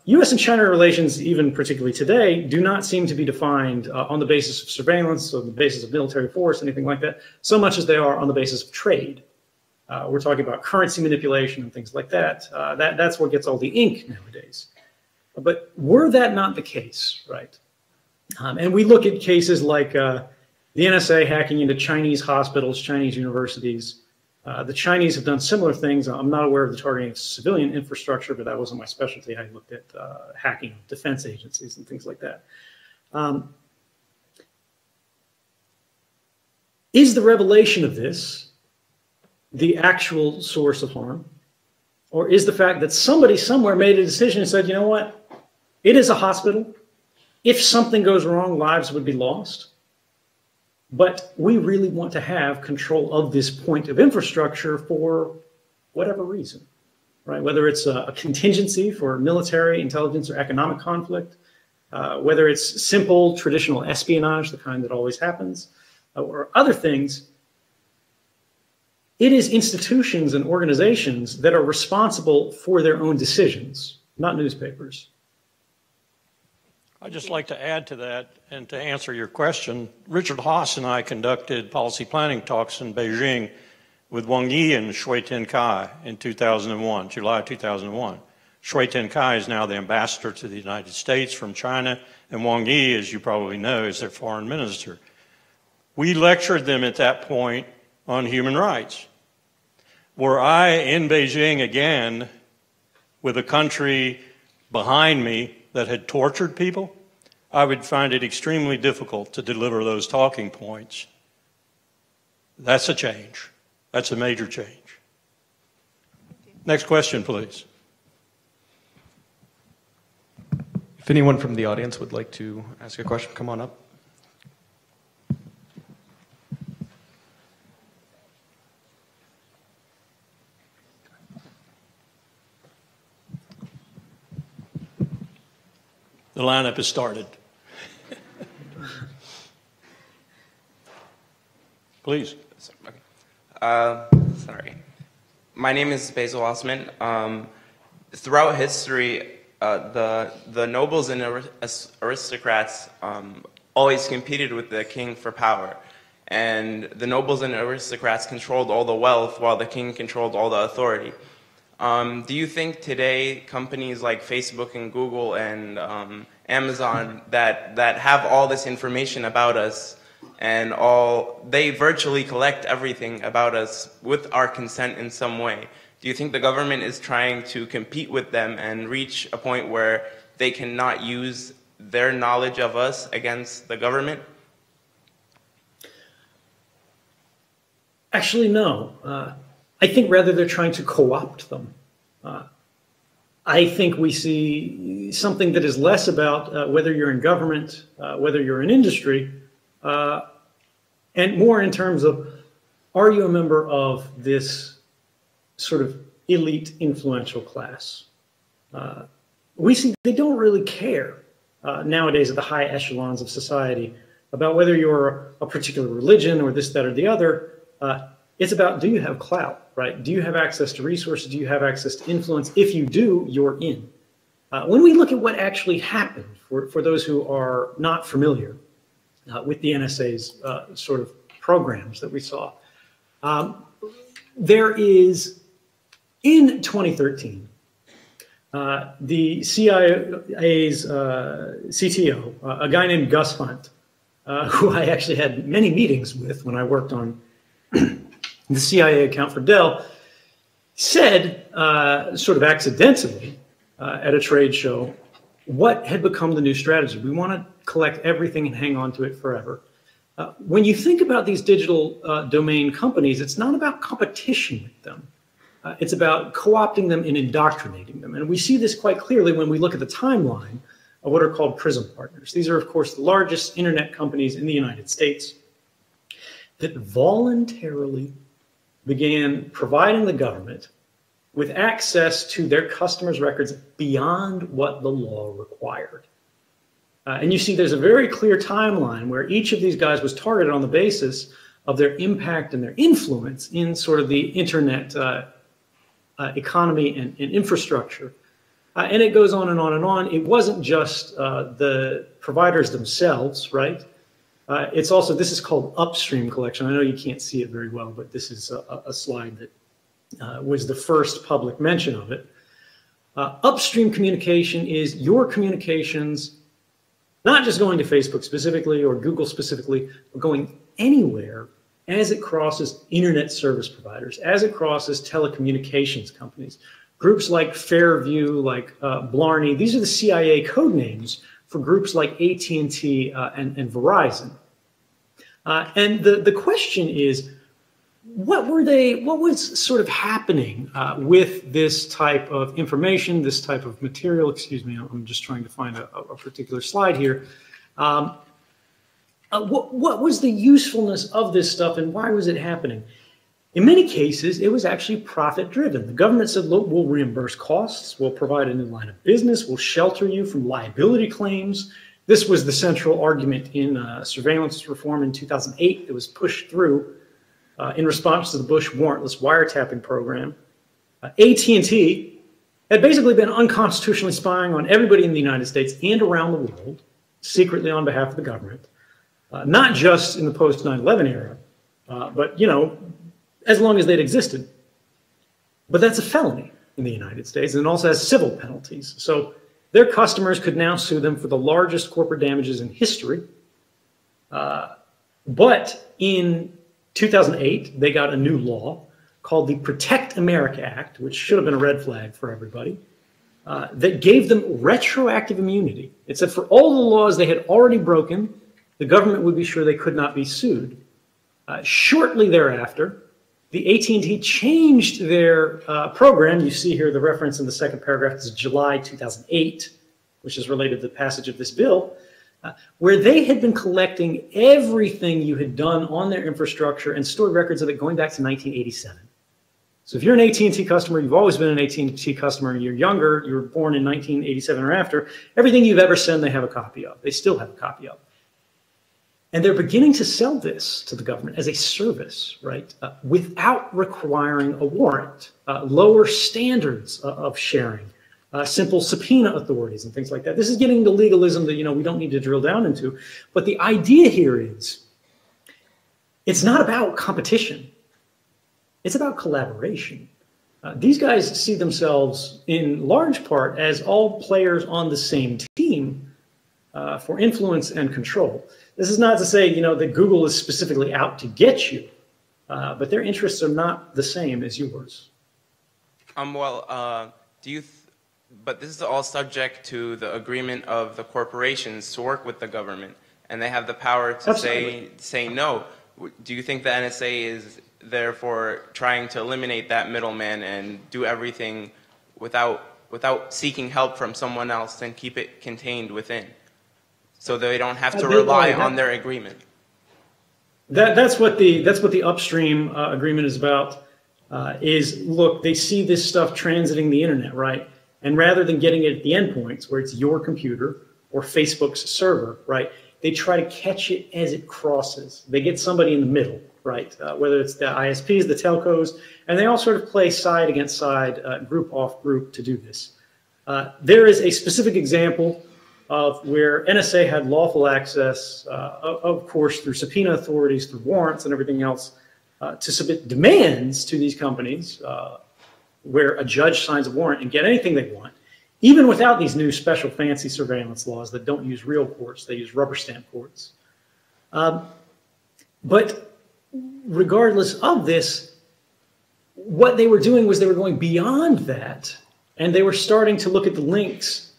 U.S. and China relations, even particularly today, do not seem to be defined on the basis of surveillance, on the basis of military force, anything like that, so much as they are on the basis of trade. We're talking about currency manipulation and things like that. That's what gets all the ink nowadays. But were that not the case, right? And we look at cases like the NSA hacking into Chinese hospitals, Chinese universities. The Chinese have done similar things. I'm not aware of the targeting of civilian infrastructure, but that wasn't my specialty. I looked at hacking of defense agencies and things like that. Is the revelation of this the actual source of harm? Or is the fact that somebody somewhere made a decision and said, you know what, it is a hospital. If something goes wrong, lives would be lost. But we really want to have control of this point of infrastructure for whatever reason, right? Whether it's a contingency for military, intelligence, or economic conflict, whether it's simple, traditional espionage, the kind that always happens, or other things, it is institutions and organizations that are responsible for their own decisions, not newspapers. I'd just like to add to that and to answer your question. Richard Haas and I conducted policy planning talks in Beijing with Wang Yi and Shui Tenkai in 2001, July 2001. Shui Tenkai is now the ambassador to the United States from China, and Wang Yi, as you probably know, is their foreign minister. We lectured them at that point on human rights. Were I in Beijing again with a country behind me that had tortured people, I would find it extremely difficult to deliver those talking points. That's a change. That's a major change. Next question, please. If anyone from the audience would like to ask a question, come on up. The lineup has started. Please. Sorry. My name is Basil Osman. Throughout history, the nobles and aristocrats always competed with the king for power. And the nobles and aristocrats controlled all the wealth while the king controlled all the authority. Do you think today companies like Facebook and Google and Amazon that have all this information about us and they virtually collect everything about us with our consent in some way, do you think the government is trying to compete with them and reach a point where they cannot use their knowledge of us against the government? Actually, no. I think rather they're trying to co-opt them. I think we see something that is less about whether you're in government, whether you're in industry, and more in terms of, are you a member of this sort of elite influential class? We see they don't really care nowadays at the high echelons of society about whether you're a particular religion or this, that, or the other. It's about, do you have clout, right? Do you have access to resources? Do you have access to influence? If you do, you're in. When we look at what actually happened, for those who are not familiar with the NSA's sort of programs that we saw, there is, in 2013, the CIA's CTO, a guy named Gus Hunt, who I actually had many meetings with when I worked on the CIA account for Dell, said, sort of accidentally at a trade show, what had become the new strategy. We want to collect everything and hang on to it forever. When you think about these digital domain companies, it's not about competition with them. It's about co-opting them and indoctrinating them. And we see this quite clearly when we look at the timeline of what are called PRISM partners. These are, of course, the largest internet companies in the United States that voluntarily began providing the government with access to their customers' records beyond what the law required. And you see there's a very clear timeline where each of these guys was targeted on the basis of their impact and their influence in sort of the internet economy and infrastructure. And it goes on and on and on. It wasn't just the providers themselves, right? It's also, this is called upstream collection. I know you can't see it very well, but this is a slide that was the first public mention of it. Upstream communication is your communications, not just going to Facebook specifically or Google specifically, but going anywhere as it crosses internet service providers, as it crosses telecommunications companies. Groups like Fairview, like Blarney, these are the CIA code names for groups like AT&T and Verizon. And the question is, what was sort of happening with this type of information, this type of material? Excuse me, I'm just trying to find a particular slide here. What was the usefulness of this stuff and why was it happening? In many cases, it was actually profit-driven. The government said, look, we'll reimburse costs, we'll provide a new line of business, we'll shelter you from liability claims. This was the central argument in surveillance reform in 2008 that was pushed through in response to the Bush warrantless wiretapping program. AT&T had basically been unconstitutionally spying on everybody in the United States and around the world, secretly on behalf of the government, not just in the post-9/11 era, but, you know, as long as they'd existed. But that's a felony in the United States, and it also has civil penalties. So their customers could now sue them for the largest corporate damages in history. But in 2008, they got a new law called the Protect America Act, which should have been a red flag for everybody, that gave them retroactive immunity. It said for all the laws they had already broken, the government would be sure they could not be sued. Shortly thereafter, the AT&T changed their program. You see here the reference in the second paragraph is July 2008, which is related to the passage of this bill, where they had been collecting everything you had done on their infrastructure and stored records of it going back to 1987. So if you're an AT&T customer, you've always been an AT&T customer, you're younger, you were born in 1987 or after, everything you've ever sent, they have a copy of. They still have a copy of. And they're beginning to sell this to the government as a service, right, without requiring a warrant, lower standards of sharing, simple subpoena authorities and things like that. This is getting into legalism that, you know, we don't need to drill down into. But the idea here is it's not about competition. It's about collaboration. These guys see themselves in large part as all players on the same team for influence and control. This is not to say, you know, that Google is specifically out to get you, but their interests are not the same as yours. Well, But this is all subject to the agreement of the corporations to work with the government, and they have the power to say no. Do you think the NSA is therefore trying to eliminate that middleman and do everything without seeking help from someone else and keep it contained within, so they don't have to rely on their agreement? That's what the upstream agreement is about. Is look, they see this stuff transiting the internet, right? And rather than getting it at the endpoints where it's your computer or Facebook's server, right? They try to catch it as it crosses. They get somebody in the middle, right? Whether it's the ISPs, the telcos, and they all sort of play side against side, group off group to do this. There is a specific example of where NSA had lawful access, of course, through subpoena authorities, through warrants and everything else, to submit demands to these companies where a judge signs a warrant and get anything they want, even without these new special fancy surveillance laws that don't use real courts, they use rubber stamp courts. But regardless of this, what they were doing was they were going beyond that, and they were starting to look at the links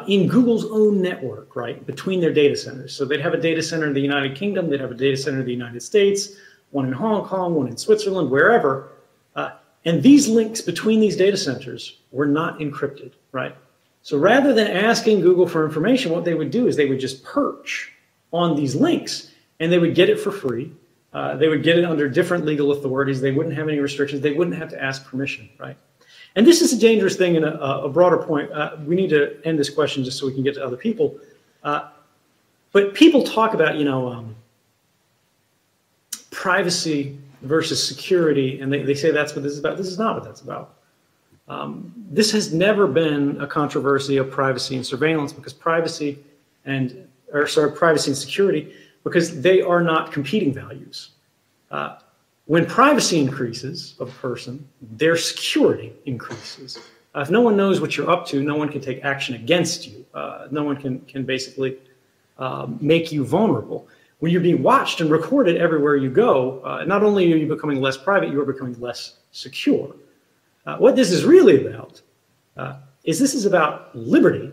in Google's own network, right, between their data centers. So they'd have a data center in the United Kingdom, they'd have a data center in the United States, one in Hong Kong, one in Switzerland, wherever. And these links between these data centers were not encrypted, right? So rather than asking Google for information, what they would do is they would just perch on these links, and they would get it for free. They would get it under different legal authorities. They wouldn't have any restrictions. They wouldn't have to ask permission, right? And this is a dangerous thing and a broader point. We need to end this question just so we can get to other people. But people talk about, privacy versus security, and they say that's what this is about. This is not what that's about. This has never been a controversy of privacy and surveillance, because privacy and security, because they are not competing values. When privacy increases of a person, their security increases. If no one knows what you're up to, no one can take action against you. No one can basically make you vulnerable. When you're being watched and recorded everywhere you go, not only are you becoming less private, you are becoming less secure. What this is really about is this is about liberty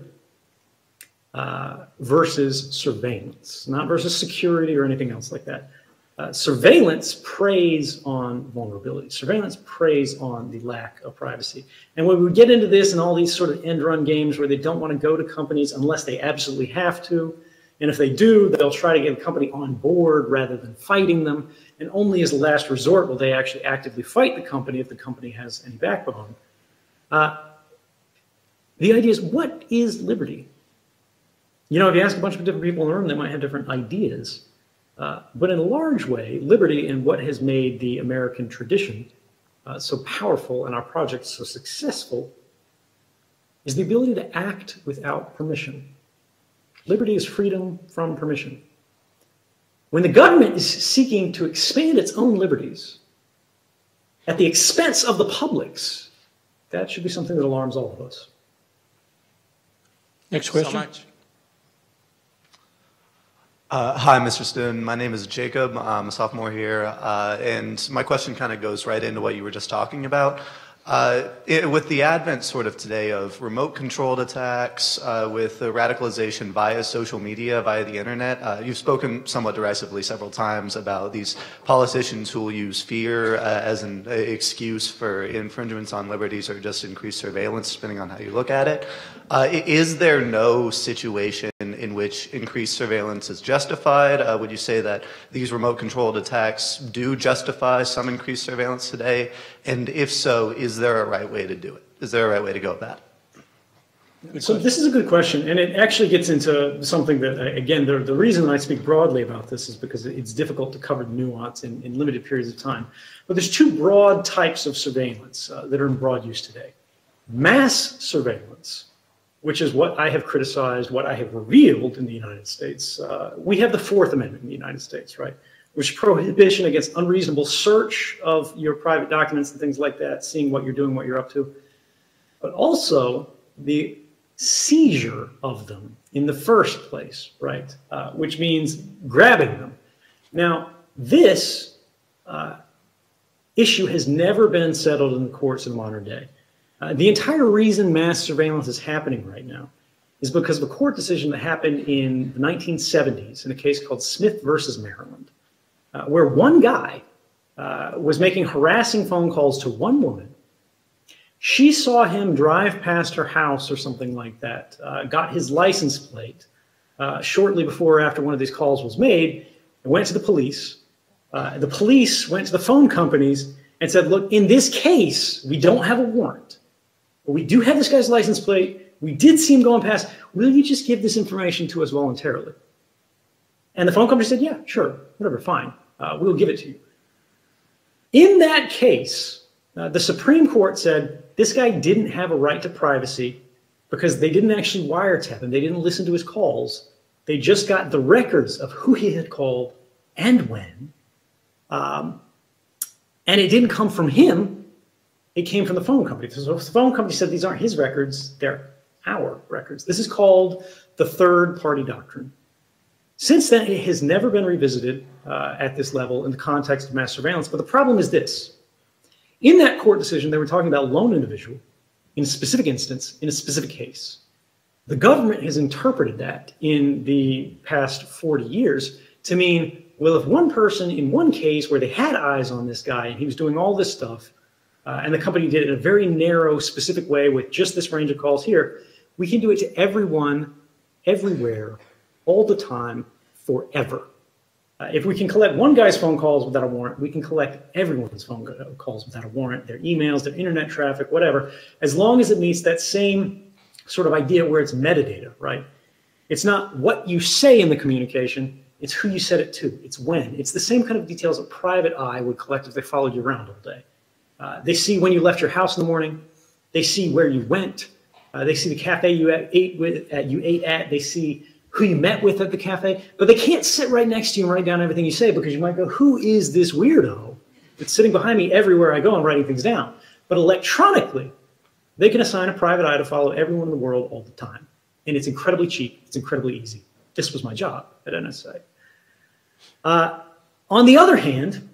versus surveillance, not versus security or anything else like that. Surveillance preys on vulnerability. Surveillance preys on the lack of privacy. And when we get into this and all these sort of end-run games where they don't want to go to companies unless they absolutely have to, and if they do, they'll try to get a company on board rather than fighting them. And only as a last resort will they actually actively fight the company if the company has any backbone. The idea is, what is liberty? If you ask a bunch of different people in the room, they might have different ideas. But in a large way, liberty, and what has made the American tradition so powerful and our project so successful, is the ability to act without permission. Liberty is freedom from permission. When the government is seeking to expand its own liberties at the expense of the public's, that should be something that alarms all of us. Next question. So much. Hi, Mr. Snowden. My name is Jacob. I'm a sophomore here, and my question kind of goes right into what you were just talking about. With the advent sort of today of remote controlled attacks, with the radicalization via social media, via the internet, you've spoken somewhat derisively several times about these politicians who will use fear as an excuse for infringements on liberties or just increased surveillance, depending on how you look at it. Is there no situation in which increased surveillance is justified? Would you say that these remote controlled attacks do justify some increased surveillance today? And if so, is there a right way to do it? Is there a right way to go about it? So this is a good question, and it actually gets into something that, again, the reason I speak broadly about this is because it's difficult to cover the nuance in limited periods of time. But there's two broad types of surveillance that are in broad use today. Mass surveillance, which is what I have criticized, what I have revealed in the United States. We have the Fourth Amendment in the United States, right? Which prohibition against unreasonable search of your private documents and things like that, seeing what you're doing, what you're up to. But also the seizure of them in the first place, right? Which means grabbing them. Now, this issue has never been settled in the courts in modern day. The entire reason mass surveillance is happening right now is because of a court decision that happened in the 1970s in a case called Smith versus Maryland, where one guy was making harassing phone calls to one woman. She saw him drive past her house or something like that, got his license plate shortly before or after one of these calls was made, and went to the police. The police went to the phone companies and said, look, in this case, we don't have a warrant, but we do have this guy's license plate. We did see him going past. Will you just give this information to us voluntarily? And the phone company said, yeah, sure, whatever, fine. We'll give it to you. In that case, the Supreme Court said this guy didn't have a right to privacy because they didn't actually wiretap him. They didn't listen to his calls. They just got the records of who he had called and when. And it didn't come from him. It came from the phone company. So the phone company said these aren't his records. They're our records. This is called the third-party doctrine. Since then, it has never been revisited at this level in the context of mass surveillance. But the problem is this. In that court decision, they were talking about a lone individual in a specific instance, in a specific case. The government has interpreted that in the past 40 years to mean, well, if one person in one case where they had eyes on this guy and he was doing all this stuff, and the company did it in a very narrow, specific way with just this range of calls here, we can do it to everyone, everywhere, all the time, forever. If we can collect one guy's phone calls without a warrant, we can collect everyone's phone calls without a warrant, their emails, their internet traffic, whatever, as long as it meets that same sort of idea where it's metadata, right? It's not what you say in the communication, it's who you said it to, it's when. It's the same kind of details a private eye would collect if they followed you around all day. They see when you left your house in the morning, they see where you went, they see the cafe you ate at, they see who you met with at the cafe, but they can't sit right next to you and write down everything you say because you might go, who is this weirdo that's sitting behind me everywhere I go and writing things down? But electronically, they can assign a private eye to follow everyone in the world all the time. And it's incredibly cheap. It's incredibly easy. This was my job at NSA. On the other hand,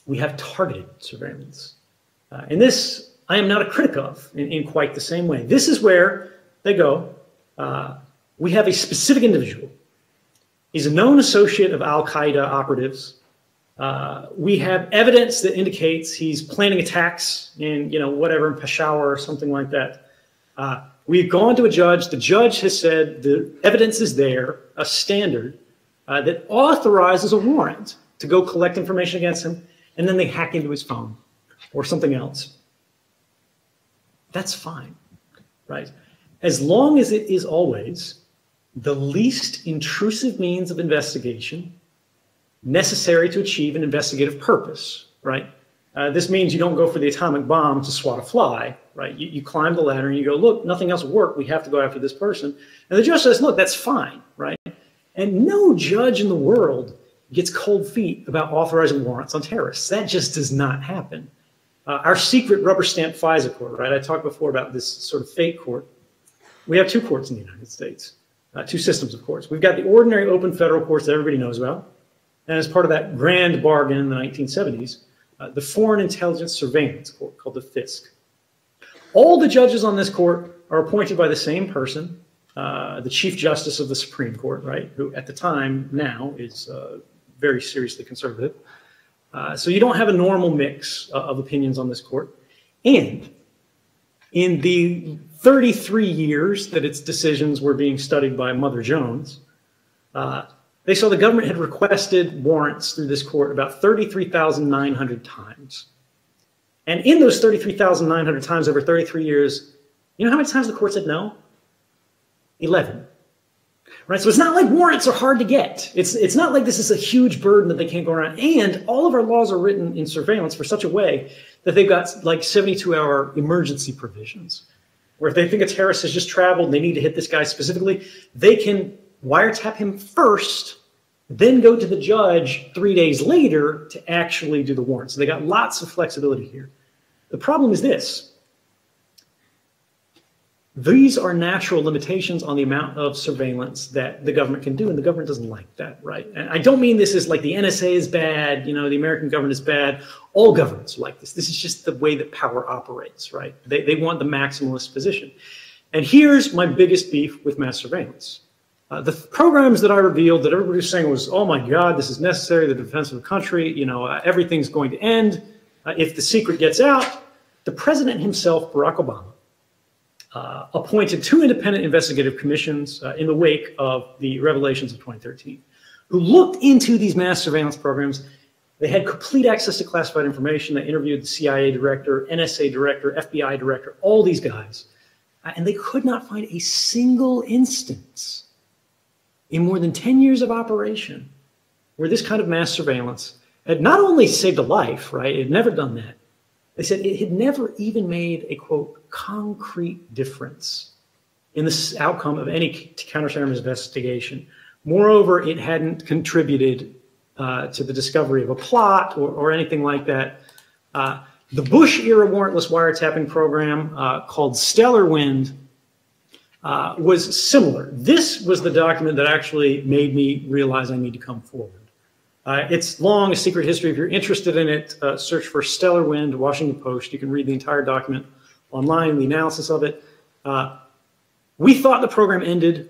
we have targeted surveillance. And this I am not a critic of in quite the same way. This is where they go. We have a specific individual. He's a known associate of al-Qaeda operatives. We have evidence that indicates he's planning attacks in, whatever, in Peshawar or something like that. We've gone to a judge. The judge has said the evidence is there, a standard that authorizes a warrant to go collect information against him, and then they hack into his phone or something else. That's fine, right? As long as it is always the least intrusive means of investigation necessary to achieve an investigative purpose, right? This means you don't go for the atomic bomb to swat a fly, right? You climb the ladder and you go, look, nothing else will work. We have to go after this person. And the judge says, look, that's fine, right? And no judge in the world gets cold feet about authorizing warrants on terrorists. That just does not happen. Our secret rubber stamp FISA court, right? I talked before about this sort of fake court. We have two courts in the United States, two systems of courts. We've got the ordinary open federal courts that everybody knows about. And as part of that grand bargain in the 1970s, the Foreign Intelligence Surveillance Court, called the FISC. All the judges on this court are appointed by the same person, the Chief Justice of the Supreme Court, right? Who at the time now is very seriously conservative. So you don't have a normal mix of opinions on this court. And in the 33 years that its decisions were being studied by Mother Jones, they saw the government had requested warrants through this court about 33,900 times. And in those 33,900 times over 33 years, you know how many times the court said no? 11. Right? So it's not like warrants are hard to get. It's not like this is a huge burden that they can't go around. And all of our laws are written in surveillance for such a way that they've got like 72-hour emergency provisions, where if they think a terrorist has just traveled and they need to hit this guy specifically, they can wiretap him first, then go to the judge 3 days later to actually do the warrant. So they got lots of flexibility here. The problem is this. These are natural limitations on the amount of surveillance that the government can do, and the government doesn't like that, right? And I don't mean this is like the NSA is bad, you know, the American government is bad. All governments are like this. This is just the way that power operates, right? They want the maximalist position. And here's my biggest beef with mass surveillance. The programs that I revealed that everybody was saying was, oh my God, this is necessary, the defense of the country, you know, everything's going to end if the secret gets out. The president himself, Barack Obama, appointed 2 independent investigative commissions in the wake of the revelations of 2013, who looked into these mass surveillance programs. They had complete access to classified information. They interviewed the CIA director, NSA director, FBI director, all these guys. And they could not find a single instance in more than 10 years of operation where this kind of mass surveillance had not only saved a life, right? It had never done that. They said it had never even made a, quote, concrete difference in the outcome of any counterterrorism investigation. Moreover, it hadn't contributed to the discovery of a plot or anything like that. The Bush-era warrantless wiretapping program called Stellar Wind was similar. This was the document that actually made me realize I need to come forward. It's long, a secret history. If you're interested in it, search for Stellar Wind, Washington Post. You can read the entire document online, the analysis of it. We thought the program ended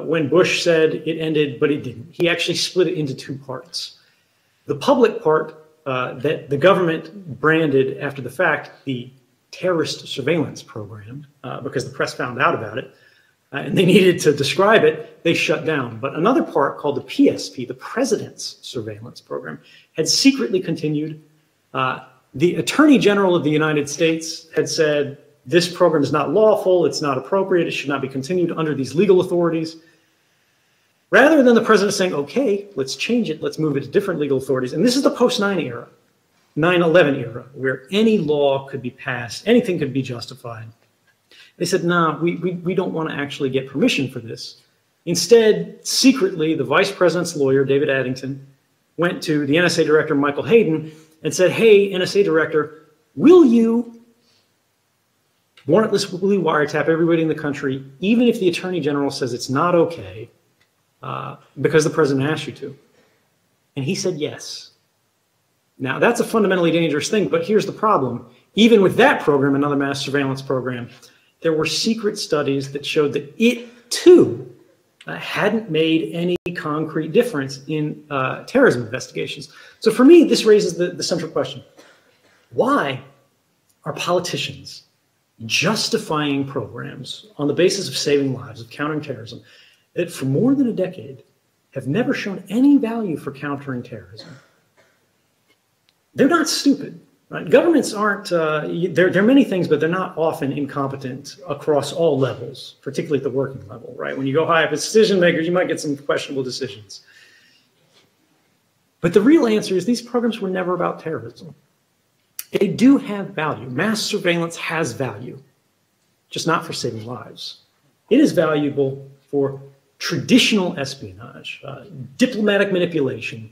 when Bush said it ended, but it didn't. He actually split it into 2 parts. The public part that the government branded after the fact the terrorist surveillance program, because the press found out about it, and they needed to describe it, they shut down. But another part called the PSP, the President's Surveillance Program, had secretly continued. The Attorney General of the United States had said, this program is not lawful, it's not appropriate, it should not be continued under these legal authorities. Rather than the president saying, okay, let's change it, let's move it to different legal authorities. And this is the post-9 era, 9/11 era, where any law could be passed, anything could be justified. They said, nah, we don't want to actually get permission for this. Instead, secretly, the vice president's lawyer, David Addington, went to the NSA director, Michael Hayden, and said, hey, NSA director, will you warrantlessly wiretap everybody in the country, even if the attorney general says it's not okay, because the president asked you to? And he said yes. Now, that's a fundamentally dangerous thing, but here's the problem. Even with that program, another mass surveillance program, there were secret studies that showed that it, too, hadn't made any concrete difference in terrorism investigations. So for me, this raises the central question. Why are politicians justifying programs on the basis of saving lives, of countering terrorism, that for more than a decade have never shown any value for countering terrorism? They're not stupid. Right? Governments aren't, they're many things, but they're not often incompetent across all levels, particularly at the working level, right? When you go high up as decision makers, you might get some questionable decisions. But the real answer is these programs were never about terrorism. They do have value. Mass surveillance has value, just not for saving lives. It is valuable for traditional espionage, diplomatic manipulation,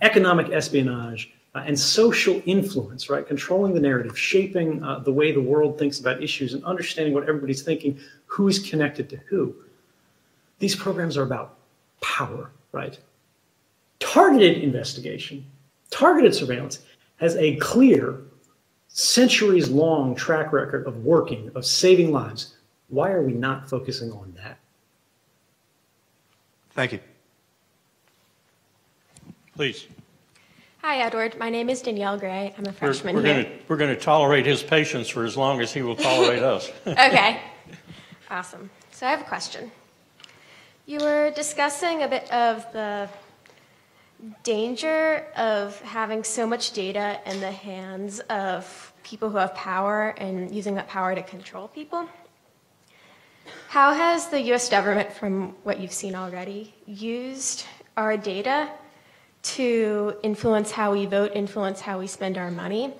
economic espionage, and social influence, right? Controlling the narrative, shaping the way the world thinks about issues and understanding what everybody's thinking, who's connected to who. These programs are about power, right? Targeted investigation, targeted surveillance has a clear, centuries-long track record of working, of saving lives. Why are we not focusing on that? Thank you. Please. Hi, Edward. My name is Danielle Gray. I'm a freshman here. We're going to tolerate his patience for as long as he will tolerate us. Okay. Awesome. So I have a question. You were discussing a bit of the danger of having so much data in the hands of people who have power and using that power to control people. How has the U.S. government, from what you've seen already, used our data to influence how we vote, influence how we spend our money?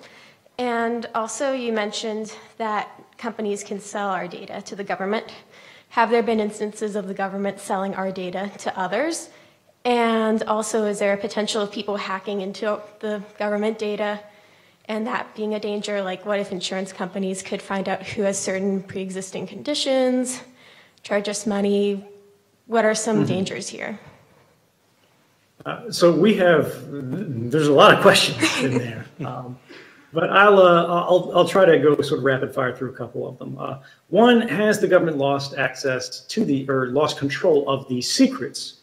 And also, you mentioned that companies can sell our data to the government. Have there been instances of the government selling our data to others? And also, is there a potential of people hacking into the government data and that being a danger, like what if insurance companies could find out who has certain pre-existing conditions, charge us money? What are some dangers here? So there's a lot of questions in there. But I'll try to go sort of rapid fire through a couple of them. One, has the government lost access to or lost control of the secrets,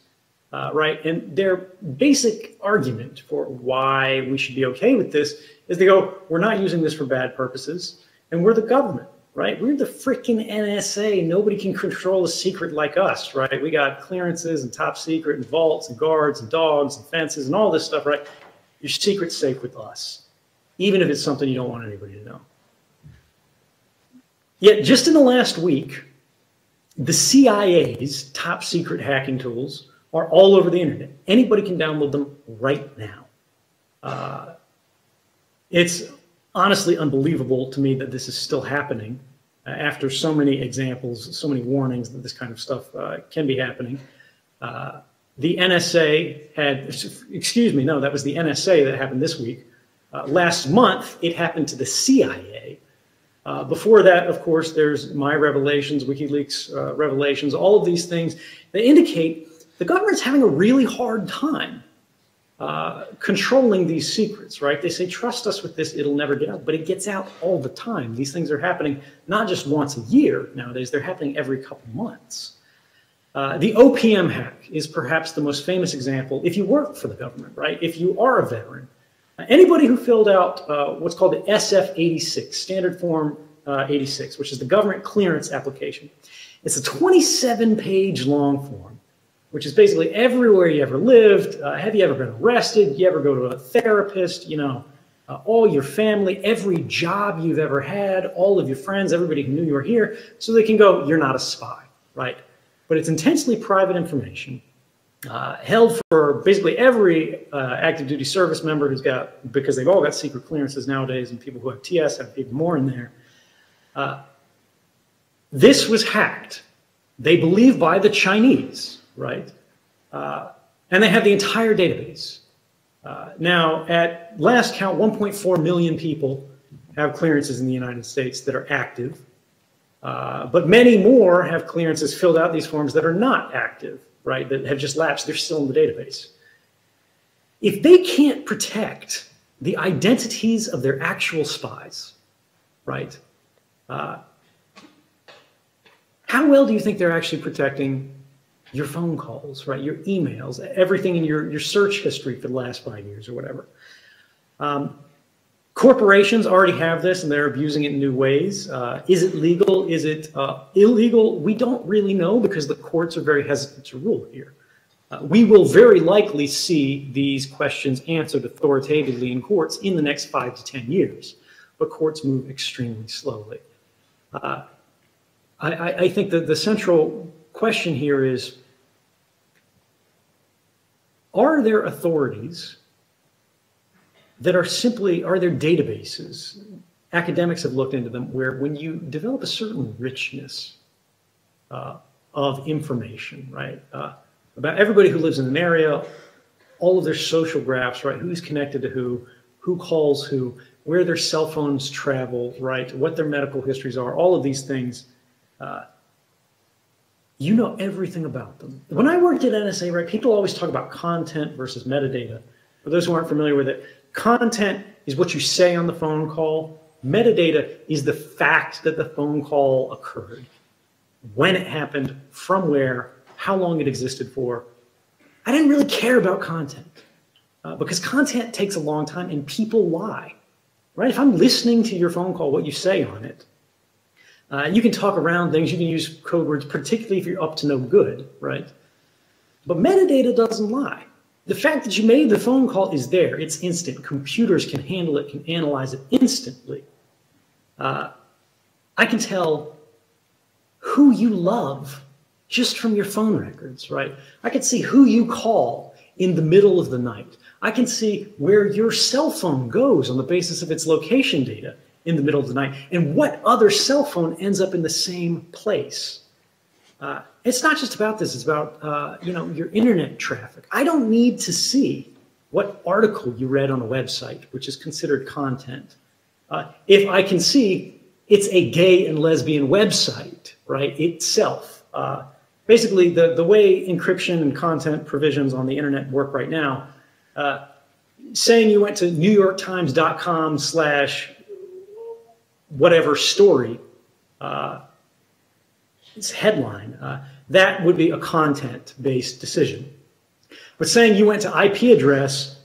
right? And their basic argument for why we should be okay with this is they go, we're not using this for bad purposes, and we're the government, right? We're the freaking NSA. Nobody can control a secret like us, right? We got clearances and top secret and vaults and guards and dogs and fences and all this stuff, right? Your secret's safe with us, even if it's something you don't want anybody to know. Yet just in the last week, the CIA's top secret hacking tools are all over the internet. Anybody can download them right now. It's honestly unbelievable to me that this is still happening after so many examples, so many warnings that this kind of stuff can be happening. The NSA that was the NSA that happened this week. Last month, it happened to the CIA. Before that, of course, there's my revelations, WikiLeaks revelations, all of these things that indicate the government's having a really hard time controlling these secrets, right? They say, trust us with this, it'll never get out, but it gets out all the time. These things are happening not just once a year nowadays, they're happening every couple months. The OPM hack is perhaps the most famous example if you work for the government, right? If you are a veteran. Anybody who filled out what's called the SF-86, Standard Form 86, which is the government clearance application. It's a 27-page long form, which is basically everywhere you ever lived. Have you ever been arrested? You ever go to a therapist? You know, all your family, every job you've ever had, all of your friends, everybody who knew you were here, so they can go, you're not a spy, right? But it's intensely private information. Held for basically every active duty service member who's got, because they've all got secret clearances nowadays, and people who have TS have even more in there. This was hacked, they believe, by the Chinese, right? And they have the entire database. Now, at last count, 1.4 million people have clearances in the United States that are active, but many more have clearances filled out these forms that are not active, right, that have just lapsed. They're still in the database. If they can't protect the identities of their actual spies, right, how well do you think they're actually protecting your phone calls, right, your emails, everything in your search history for the last 5 years or whatever? Corporations already have this, and they're abusing it in new ways. Is it legal? Is it illegal? We don't really know because the courts are very hesitant to rule here. We will very likely see these questions answered authoritatively in courts in the next 5 to 10 years, but courts move extremely slowly. I think that the central question here is, are there authorities that are there databases, academics have looked into them, where when you develop a certain richness of information, right, about everybody who lives in an area, all of their social graphs, right, who's connected to who calls who, where their cell phones travel, right, what their medical histories are, all of these things, you know everything about them. When I worked at NSA, right, people always talk about content versus metadata. For those who aren't familiar with it, content is what you say on the phone call. Metadata is the fact that the phone call occurred, when it happened, from where, how long it existed for. I didn't really care about content because content takes a long time and people lie, right? If I'm listening to your phone call, what you say on it, you can talk around things, you can use code words, particularly if you're up to no good, right? But metadata doesn't lie. The fact that you made the phone call is there. It's instant. Computers can handle it, can analyze it instantly. I can tell who you love just from your phone records, right? I can see who you call in the middle of the night. I can see where your cell phone goes on the basis of its location data in the middle of the night, and what other cell phone ends up in the same place. It's not just about this, it's about your internet traffic. I don't need to see what article you read on a website, which is considered content. If I can see it's a gay and lesbian website, right, itself. Basically, the way encryption and content provisions on the internet work right now, saying you went to NewYorkTimes.com/whatever story, it's headline, that would be a content-based decision. But saying you went to IP address,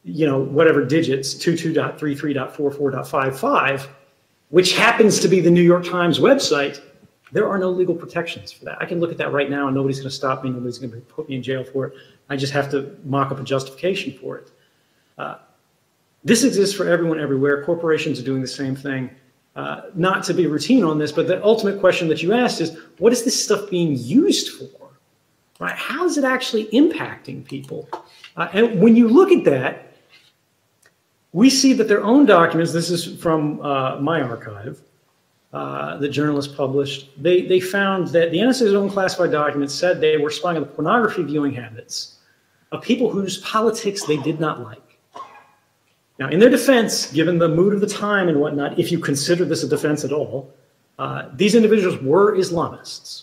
whatever digits, 22.33.44.55, which happens to be the New York Times website, there are no legal protections for that. I can look at that right now and nobody's going to stop me, nobody's going to put me in jail for it. I just have to mock up a justification for it. This exists for everyone everywhere. Corporations are doing the same thing. Not to be routine on this, but the ultimate question that you asked is, what is this stuff being used for? Right? How is it actually impacting people? And when you look at that, we see that their own documents, this is from my archive, the journalists published, they found that the NSA's own classified documents said they were spying on the pornography viewing habits of people whose politics they did not like. Now, in their defense, given the mood of the time and whatnot, if you consider this a defense at all, these individuals were Islamists.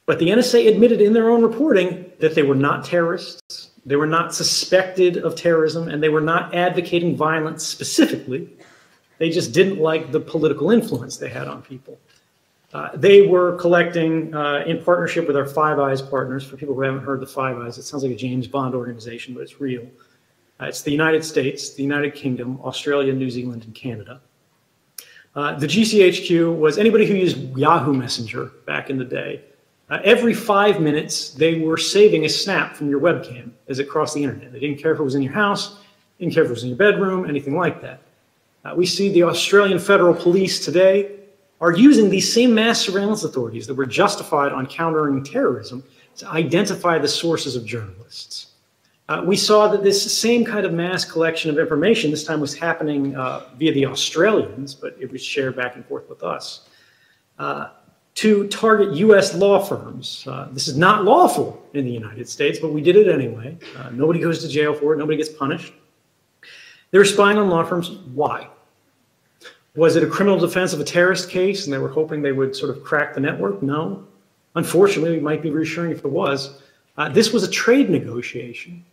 But the NSA admitted in their own reporting that they were not terrorists, they were not suspected of terrorism, and they were not advocating violence specifically. They just didn't like the political influence they had on people. They were collecting, in partnership with our Five Eyes partners, for people who haven't heard the Five Eyes, it sounds like a James Bond organization, but it's real. It's the United States, the United Kingdom, Australia, New Zealand, and Canada. The GCHQ was anybody who used Yahoo Messenger back in the day. Every 5 minutes, they were saving a snap from your webcam as it crossed the internet. They didn't care if it was in your house, didn't care if it was in your bedroom, anything like that. We see the Australian Federal Police today are using these same mass surveillance authorities that were justified on countering terrorism to identify the sources of journalists. We saw that this same kind of mass collection of information, this time was happening via the Australians, but it was shared back and forth with us, to target U.S. law firms. This is not lawful in the United States, but we did it anyway. Nobody goes to jail for it. Nobody gets punished. They were spying on law firms. Why? Was it a criminal defense of a terrorist case and they were hoping they would sort of crack the network? No. Unfortunately, it might be reassuring if it was. This was a trade negotiation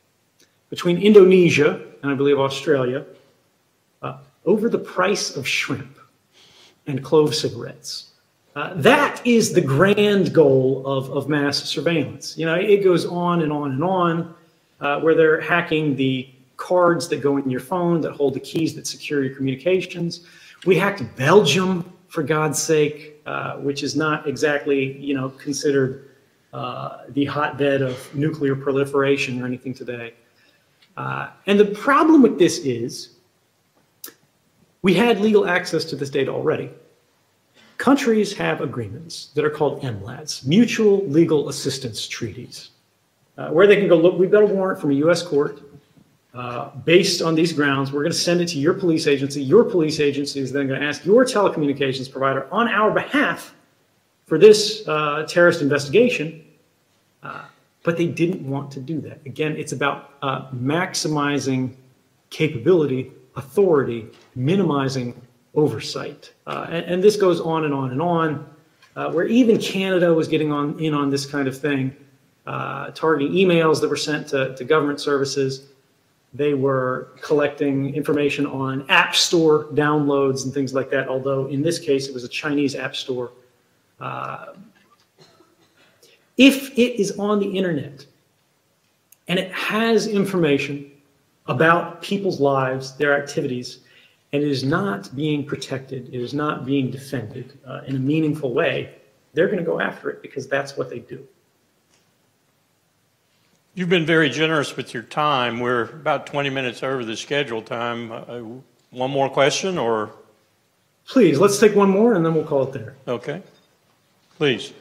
between Indonesia and I believe Australia over the price of shrimp and clove cigarettes. That is the grand goal of mass surveillance. It goes on and on and on, where they're hacking the cards that go in your phone that hold the keys that secure your communications. We hacked Belgium, for God's sake, which is not exactly, considered the hotbed of nuclear proliferation or anything today. And the problem with this is we had legal access to this data already. Countries have agreements that are called MLATs, Mutual Legal Assistance Treaties, where they can go, look, we've got a warrant from a U.S. court. Based on these grounds, we're going to send it to your police agency. Your police agency is then going to ask your telecommunications provider on our behalf for this terrorist investigation. But they didn't want to do that. Again, it's about maximizing capability, authority, minimizing oversight. And this goes on and on and on, where even Canada was getting in on this kind of thing, targeting emails that were sent to government services. They were collecting information on App Store downloads and things like that, although in this case it was a Chinese App Store. If it is on the internet and it has information about people's lives, their activities, and it is not being protected, it is not being defended in a meaningful way, they're going to go after it because that's what they do. You've been very generous with your time. We're about 20 minutes over the scheduled time. One more question, or? Please, let's take one more and then we'll call it there. Okay. Please.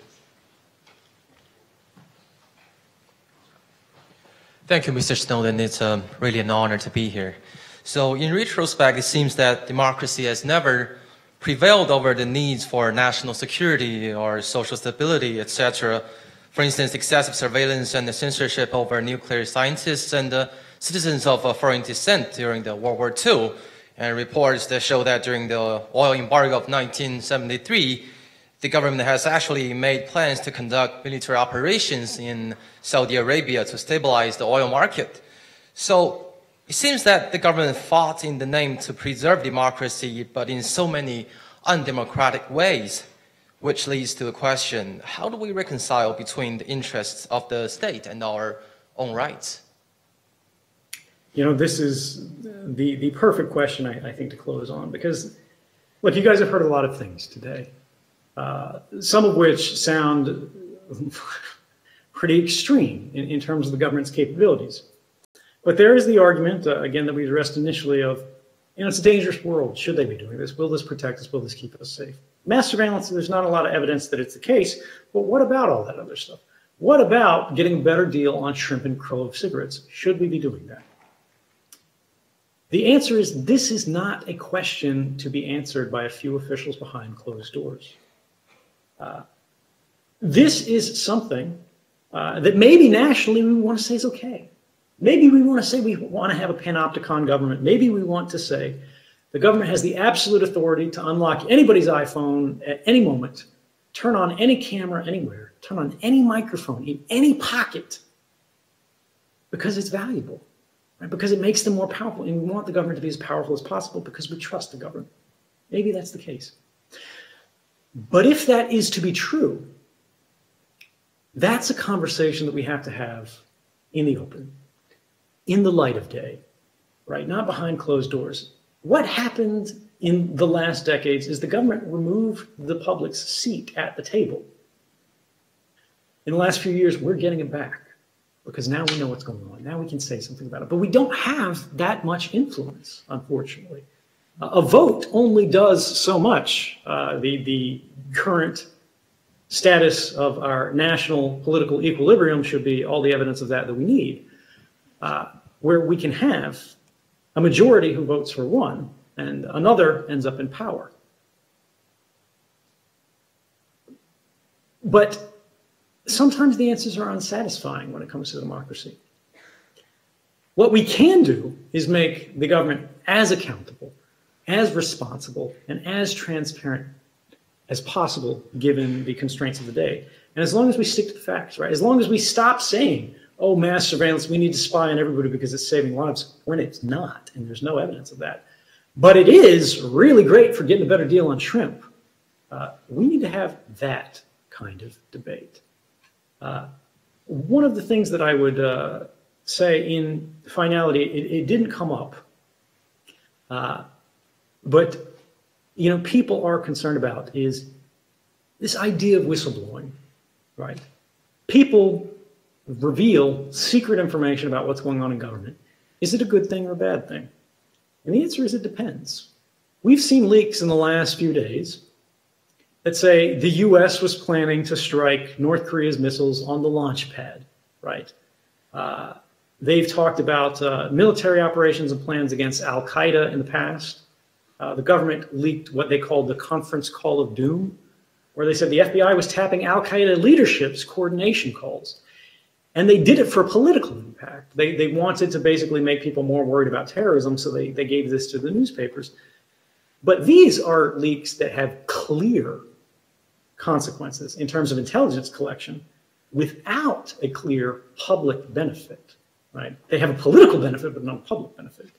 Thank you, Mr. Snowden. It's really an honor to be here. So in retrospect, it seems that democracy has never prevailed over the needs for national security or social stability, etc., For instance, excessive surveillance and censorship over nuclear scientists and citizens of foreign descent during the World War II, and reports that show that during the oil embargo of 1973, the government has actually made plans to conduct military operations in Saudi Arabia to stabilize the oil market. So it seems that the government fought in the name to preserve democracy, but in so many undemocratic ways, which leads to the question, how do we reconcile between the interests of the state and our own rights? You know, this is the perfect question, I think, to close on, because, look, you guys have heard a lot of things today, some of which sound pretty extreme in terms of the government's capabilities. But there is the argument, again, that we addressed initially of, you know, it's a dangerous world. Should they be doing this? Will this protect us? Will this keep us safe? Mass surveillance, there's not a lot of evidence that it's the case, but what about all that other stuff? What about getting a better deal on shrimp and krill of cigarettes? Should we be doing that? The answer is this is not a question to be answered by a few officials behind closed doors. This is something that maybe nationally we want to say is okay. Maybe we want to say we want to have a panopticon government. Maybe we want to say the government has the absolute authority to unlock anybody's iPhone at any moment, turn on any camera anywhere, turn on any microphone in any pocket, because it's valuable, right? Because it makes them more powerful. And we want the government to be as powerful as possible because we trust the government. Maybe that's the case. But if that is to be true, that's a conversation that we have to have in the open, in the light of day, right? Not behind closed doors. What happened in the last decades is the government removed the public's seat at the table. In the last few years, we're getting it back because now we know what's going on. Now we can say something about it. But we don't have that much influence, unfortunately. A vote only does so much. The current status of our national political equilibrium should be all the evidence of that we need. Where we can have a majority who votes for one and another ends up in power. But sometimes the answers are unsatisfying when it comes to democracy. What we can do is make the government as accountable, as responsible, and as transparent as possible given the constraints of the day. And as long as we stick to the facts, right? As long as we stop saying, oh, mass surveillance, we need to spy on everybody because it's saving lives, when it's not, and there's no evidence of that. But it is really great for getting a better deal on shrimp. We need to have that kind of debate. One of the things that I would say in finality, it didn't come up, but you know, people are concerned about is this idea of whistleblowing, right? People reveal secret information about what's going on in government. Is it a good thing or a bad thing? And the answer is it depends. We've seen leaks in the last few days that say the US was planning to strike North Korea's missiles on the launch pad, right? They've talked about military operations and plans against Al-Qaeda in the past. The government leaked what they called the Conference Call of Doom, where they said the FBI was tapping Al-Qaeda leadership's coordination calls. And they did it for political impact. They wanted to basically make people more worried about terrorism, so they gave this to the newspapers. But these are leaks that have clear consequences in terms of intelligence collection without a clear public benefit, right? They have a political benefit, but not a public benefit.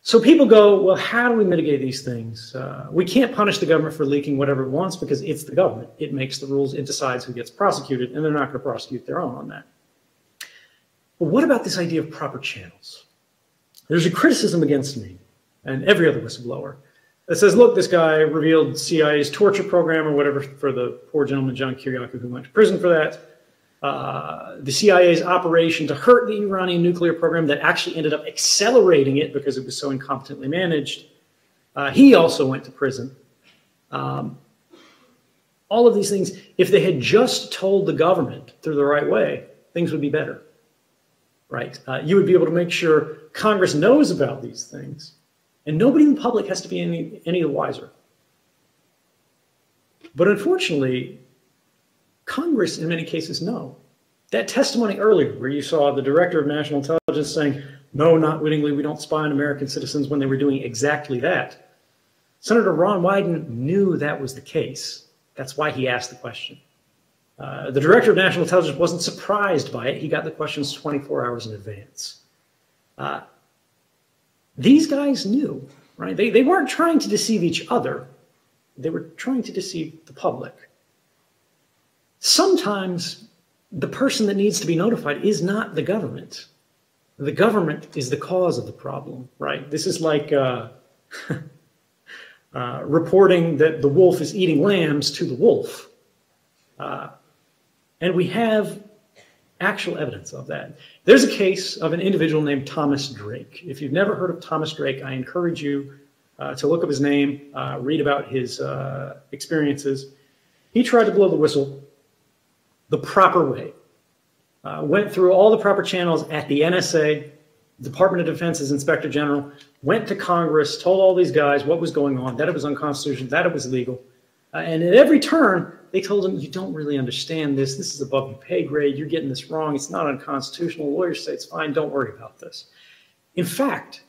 So people go, well, how do we mitigate these things? We can't punish the government for leaking whatever it wants because it's the government. It makes the rules. It decides who gets prosecuted, and they're not going to prosecute their own on that. But what about this idea of proper channels? There's a criticism against me and every other whistleblower that says, look, this guy revealed CIA's torture program or whatever for the poor gentleman, John Kiriakou, who went to prison for that. The CIA's operation to hurt the Iranian nuclear program that actually ended up accelerating it because it was so incompetently managed. He also went to prison. All of these things, if they had just told the government through the right way, things would be better, right? You would be able to make sure Congress knows about these things, and nobody in the public has to be any the wiser. But unfortunately, Congress, in many cases, no. That testimony earlier, where you saw the Director of National Intelligence saying, no, not wittingly, we don't spy on American citizens, when they were doing exactly that. Senator Ron Wyden knew that was the case. That's why he asked the question. The Director of National Intelligence wasn't surprised by it. He got the questions 24 hours in advance. These guys knew, right? They weren't trying to deceive each other. They were trying to deceive the public. Sometimes the person that needs to be notified is not the government. The government is the cause of the problem, right? This is like reporting that the wolf is eating lambs to the wolf. And we have actual evidence of that. There's a case of an individual named Thomas Drake. If you've never heard of Thomas Drake, I encourage you to look up his name, read about his experiences. He tried to blow the whistle the proper way. Went through all the proper channels at the NSA, Department of Defense's Inspector General, went to Congress, told all these guys what was going on, that it was unconstitutional, that it was illegal. And at every turn, they told him, you don't really understand this. This is above your pay grade. You're getting this wrong. It's not unconstitutional. Lawyers say it's fine. Don't worry about this. In fact,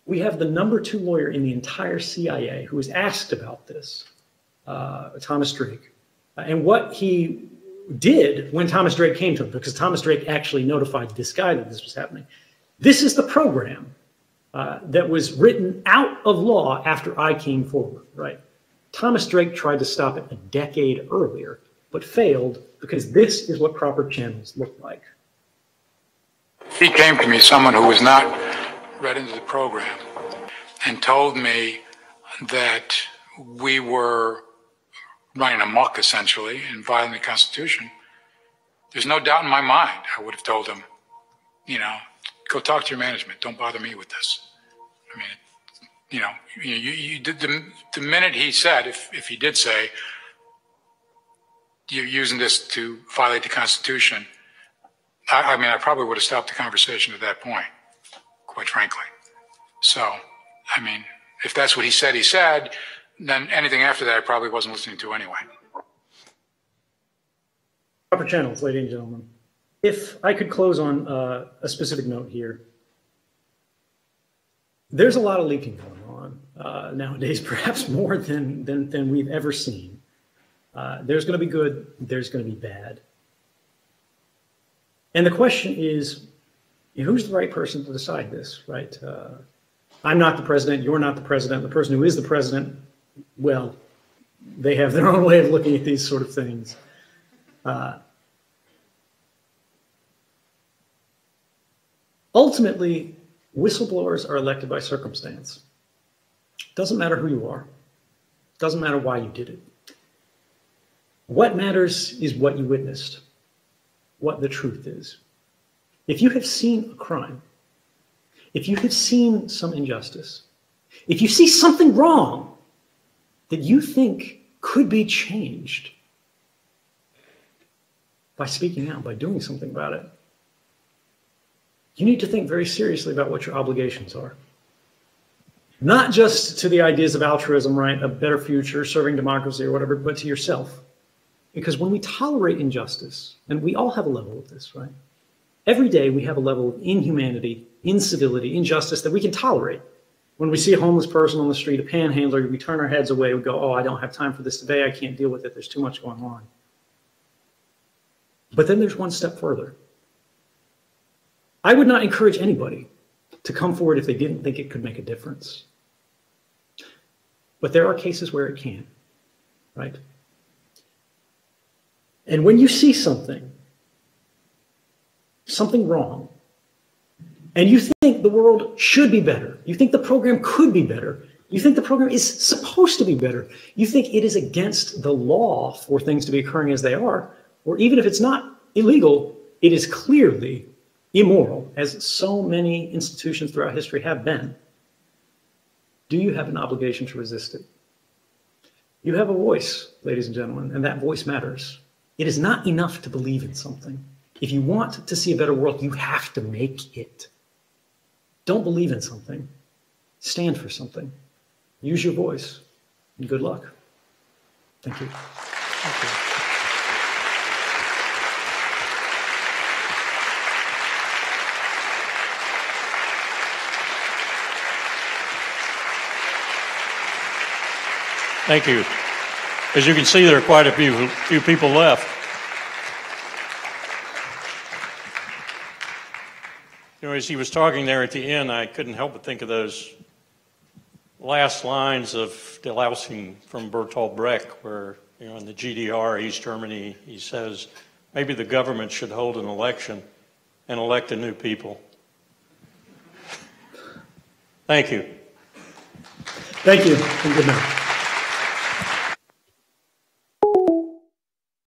we have the #2 lawyer in the entire CIA who was asked about this, Thomas Drake, and what he did when Thomas Drake came to him, because Thomas Drake actually notified this guy that this was happening. This is the program that was written out of law after I came forward, right? Thomas Drake tried to stop it a decade earlier, but failed because this is what proper channels look like. He came to me, someone who was not read into the program, and told me that we were running amok, essentially, and violating the Constitution. There's no doubt in my mind I would have told him, you know, go talk to your management. Don't bother me with this. I mean, the minute he said, if he did say, you're using this to violate the Constitution, I mean, I probably would have stopped the conversation at that point, quite frankly. So, I mean, if that's what he said, then anything after that I probably wasn't listening to anyway. Proper channels, ladies and gentlemen. If I could close on a specific note here. There's a lot of leaking going on nowadays, perhaps more than we've ever seen. There's going to be good, there's going to be bad. And the question is, who's the right person to decide this, right? I'm not the president, you're not the president. The person who is the president, well, they have their own way of looking at these sort of things. Ultimately, whistleblowers are elected by circumstance. Doesn't matter who you are. Doesn't matter why you did it. What matters is what you witnessed, what the truth is. If you have seen a crime, if you have seen some injustice, if you see something wrong that you think could be changed by speaking out, by doing something about it, you need to think very seriously about what your obligations are. Not just to the ideas of altruism, right, a better future, serving democracy or whatever, but to yourself. Because when we tolerate injustice, and we all have a level of this, right? Every day we have a level of inhumanity, incivility, injustice that we can tolerate. When we see a homeless person on the street, a panhandler, we turn our heads away, we go, oh, I don't have time for this today, I can't deal with it, there's too much going on. But then there's one step further. I would not encourage anybody to come forward if they didn't think it could make a difference. But there are cases where it can, right? And when you see something wrong, and you think the world should be better, you think the program could be better, you think the program is supposed to be better, you think it is against the law for things to be occurring as they are, or even if it's not illegal, it is clearly immoral, as so many institutions throughout history have been, do you have an obligation to resist it? You have a voice, ladies and gentlemen, and that voice matters. It is not enough to believe in something. If you want to see a better world, you have to make it. Don't believe in something. Stand for something. Use your voice. And good luck. Thank you. Thank you. Thank you. As you can see, there are quite a few people left. You know, as he was talking there at the end, I couldn't help but think of those last lines of delousing from Bertolt Brecht, where, you know, in the GDR, East Germany, he says, maybe the government should hold an election and elect a new people. Thank you. Thank you, and good night.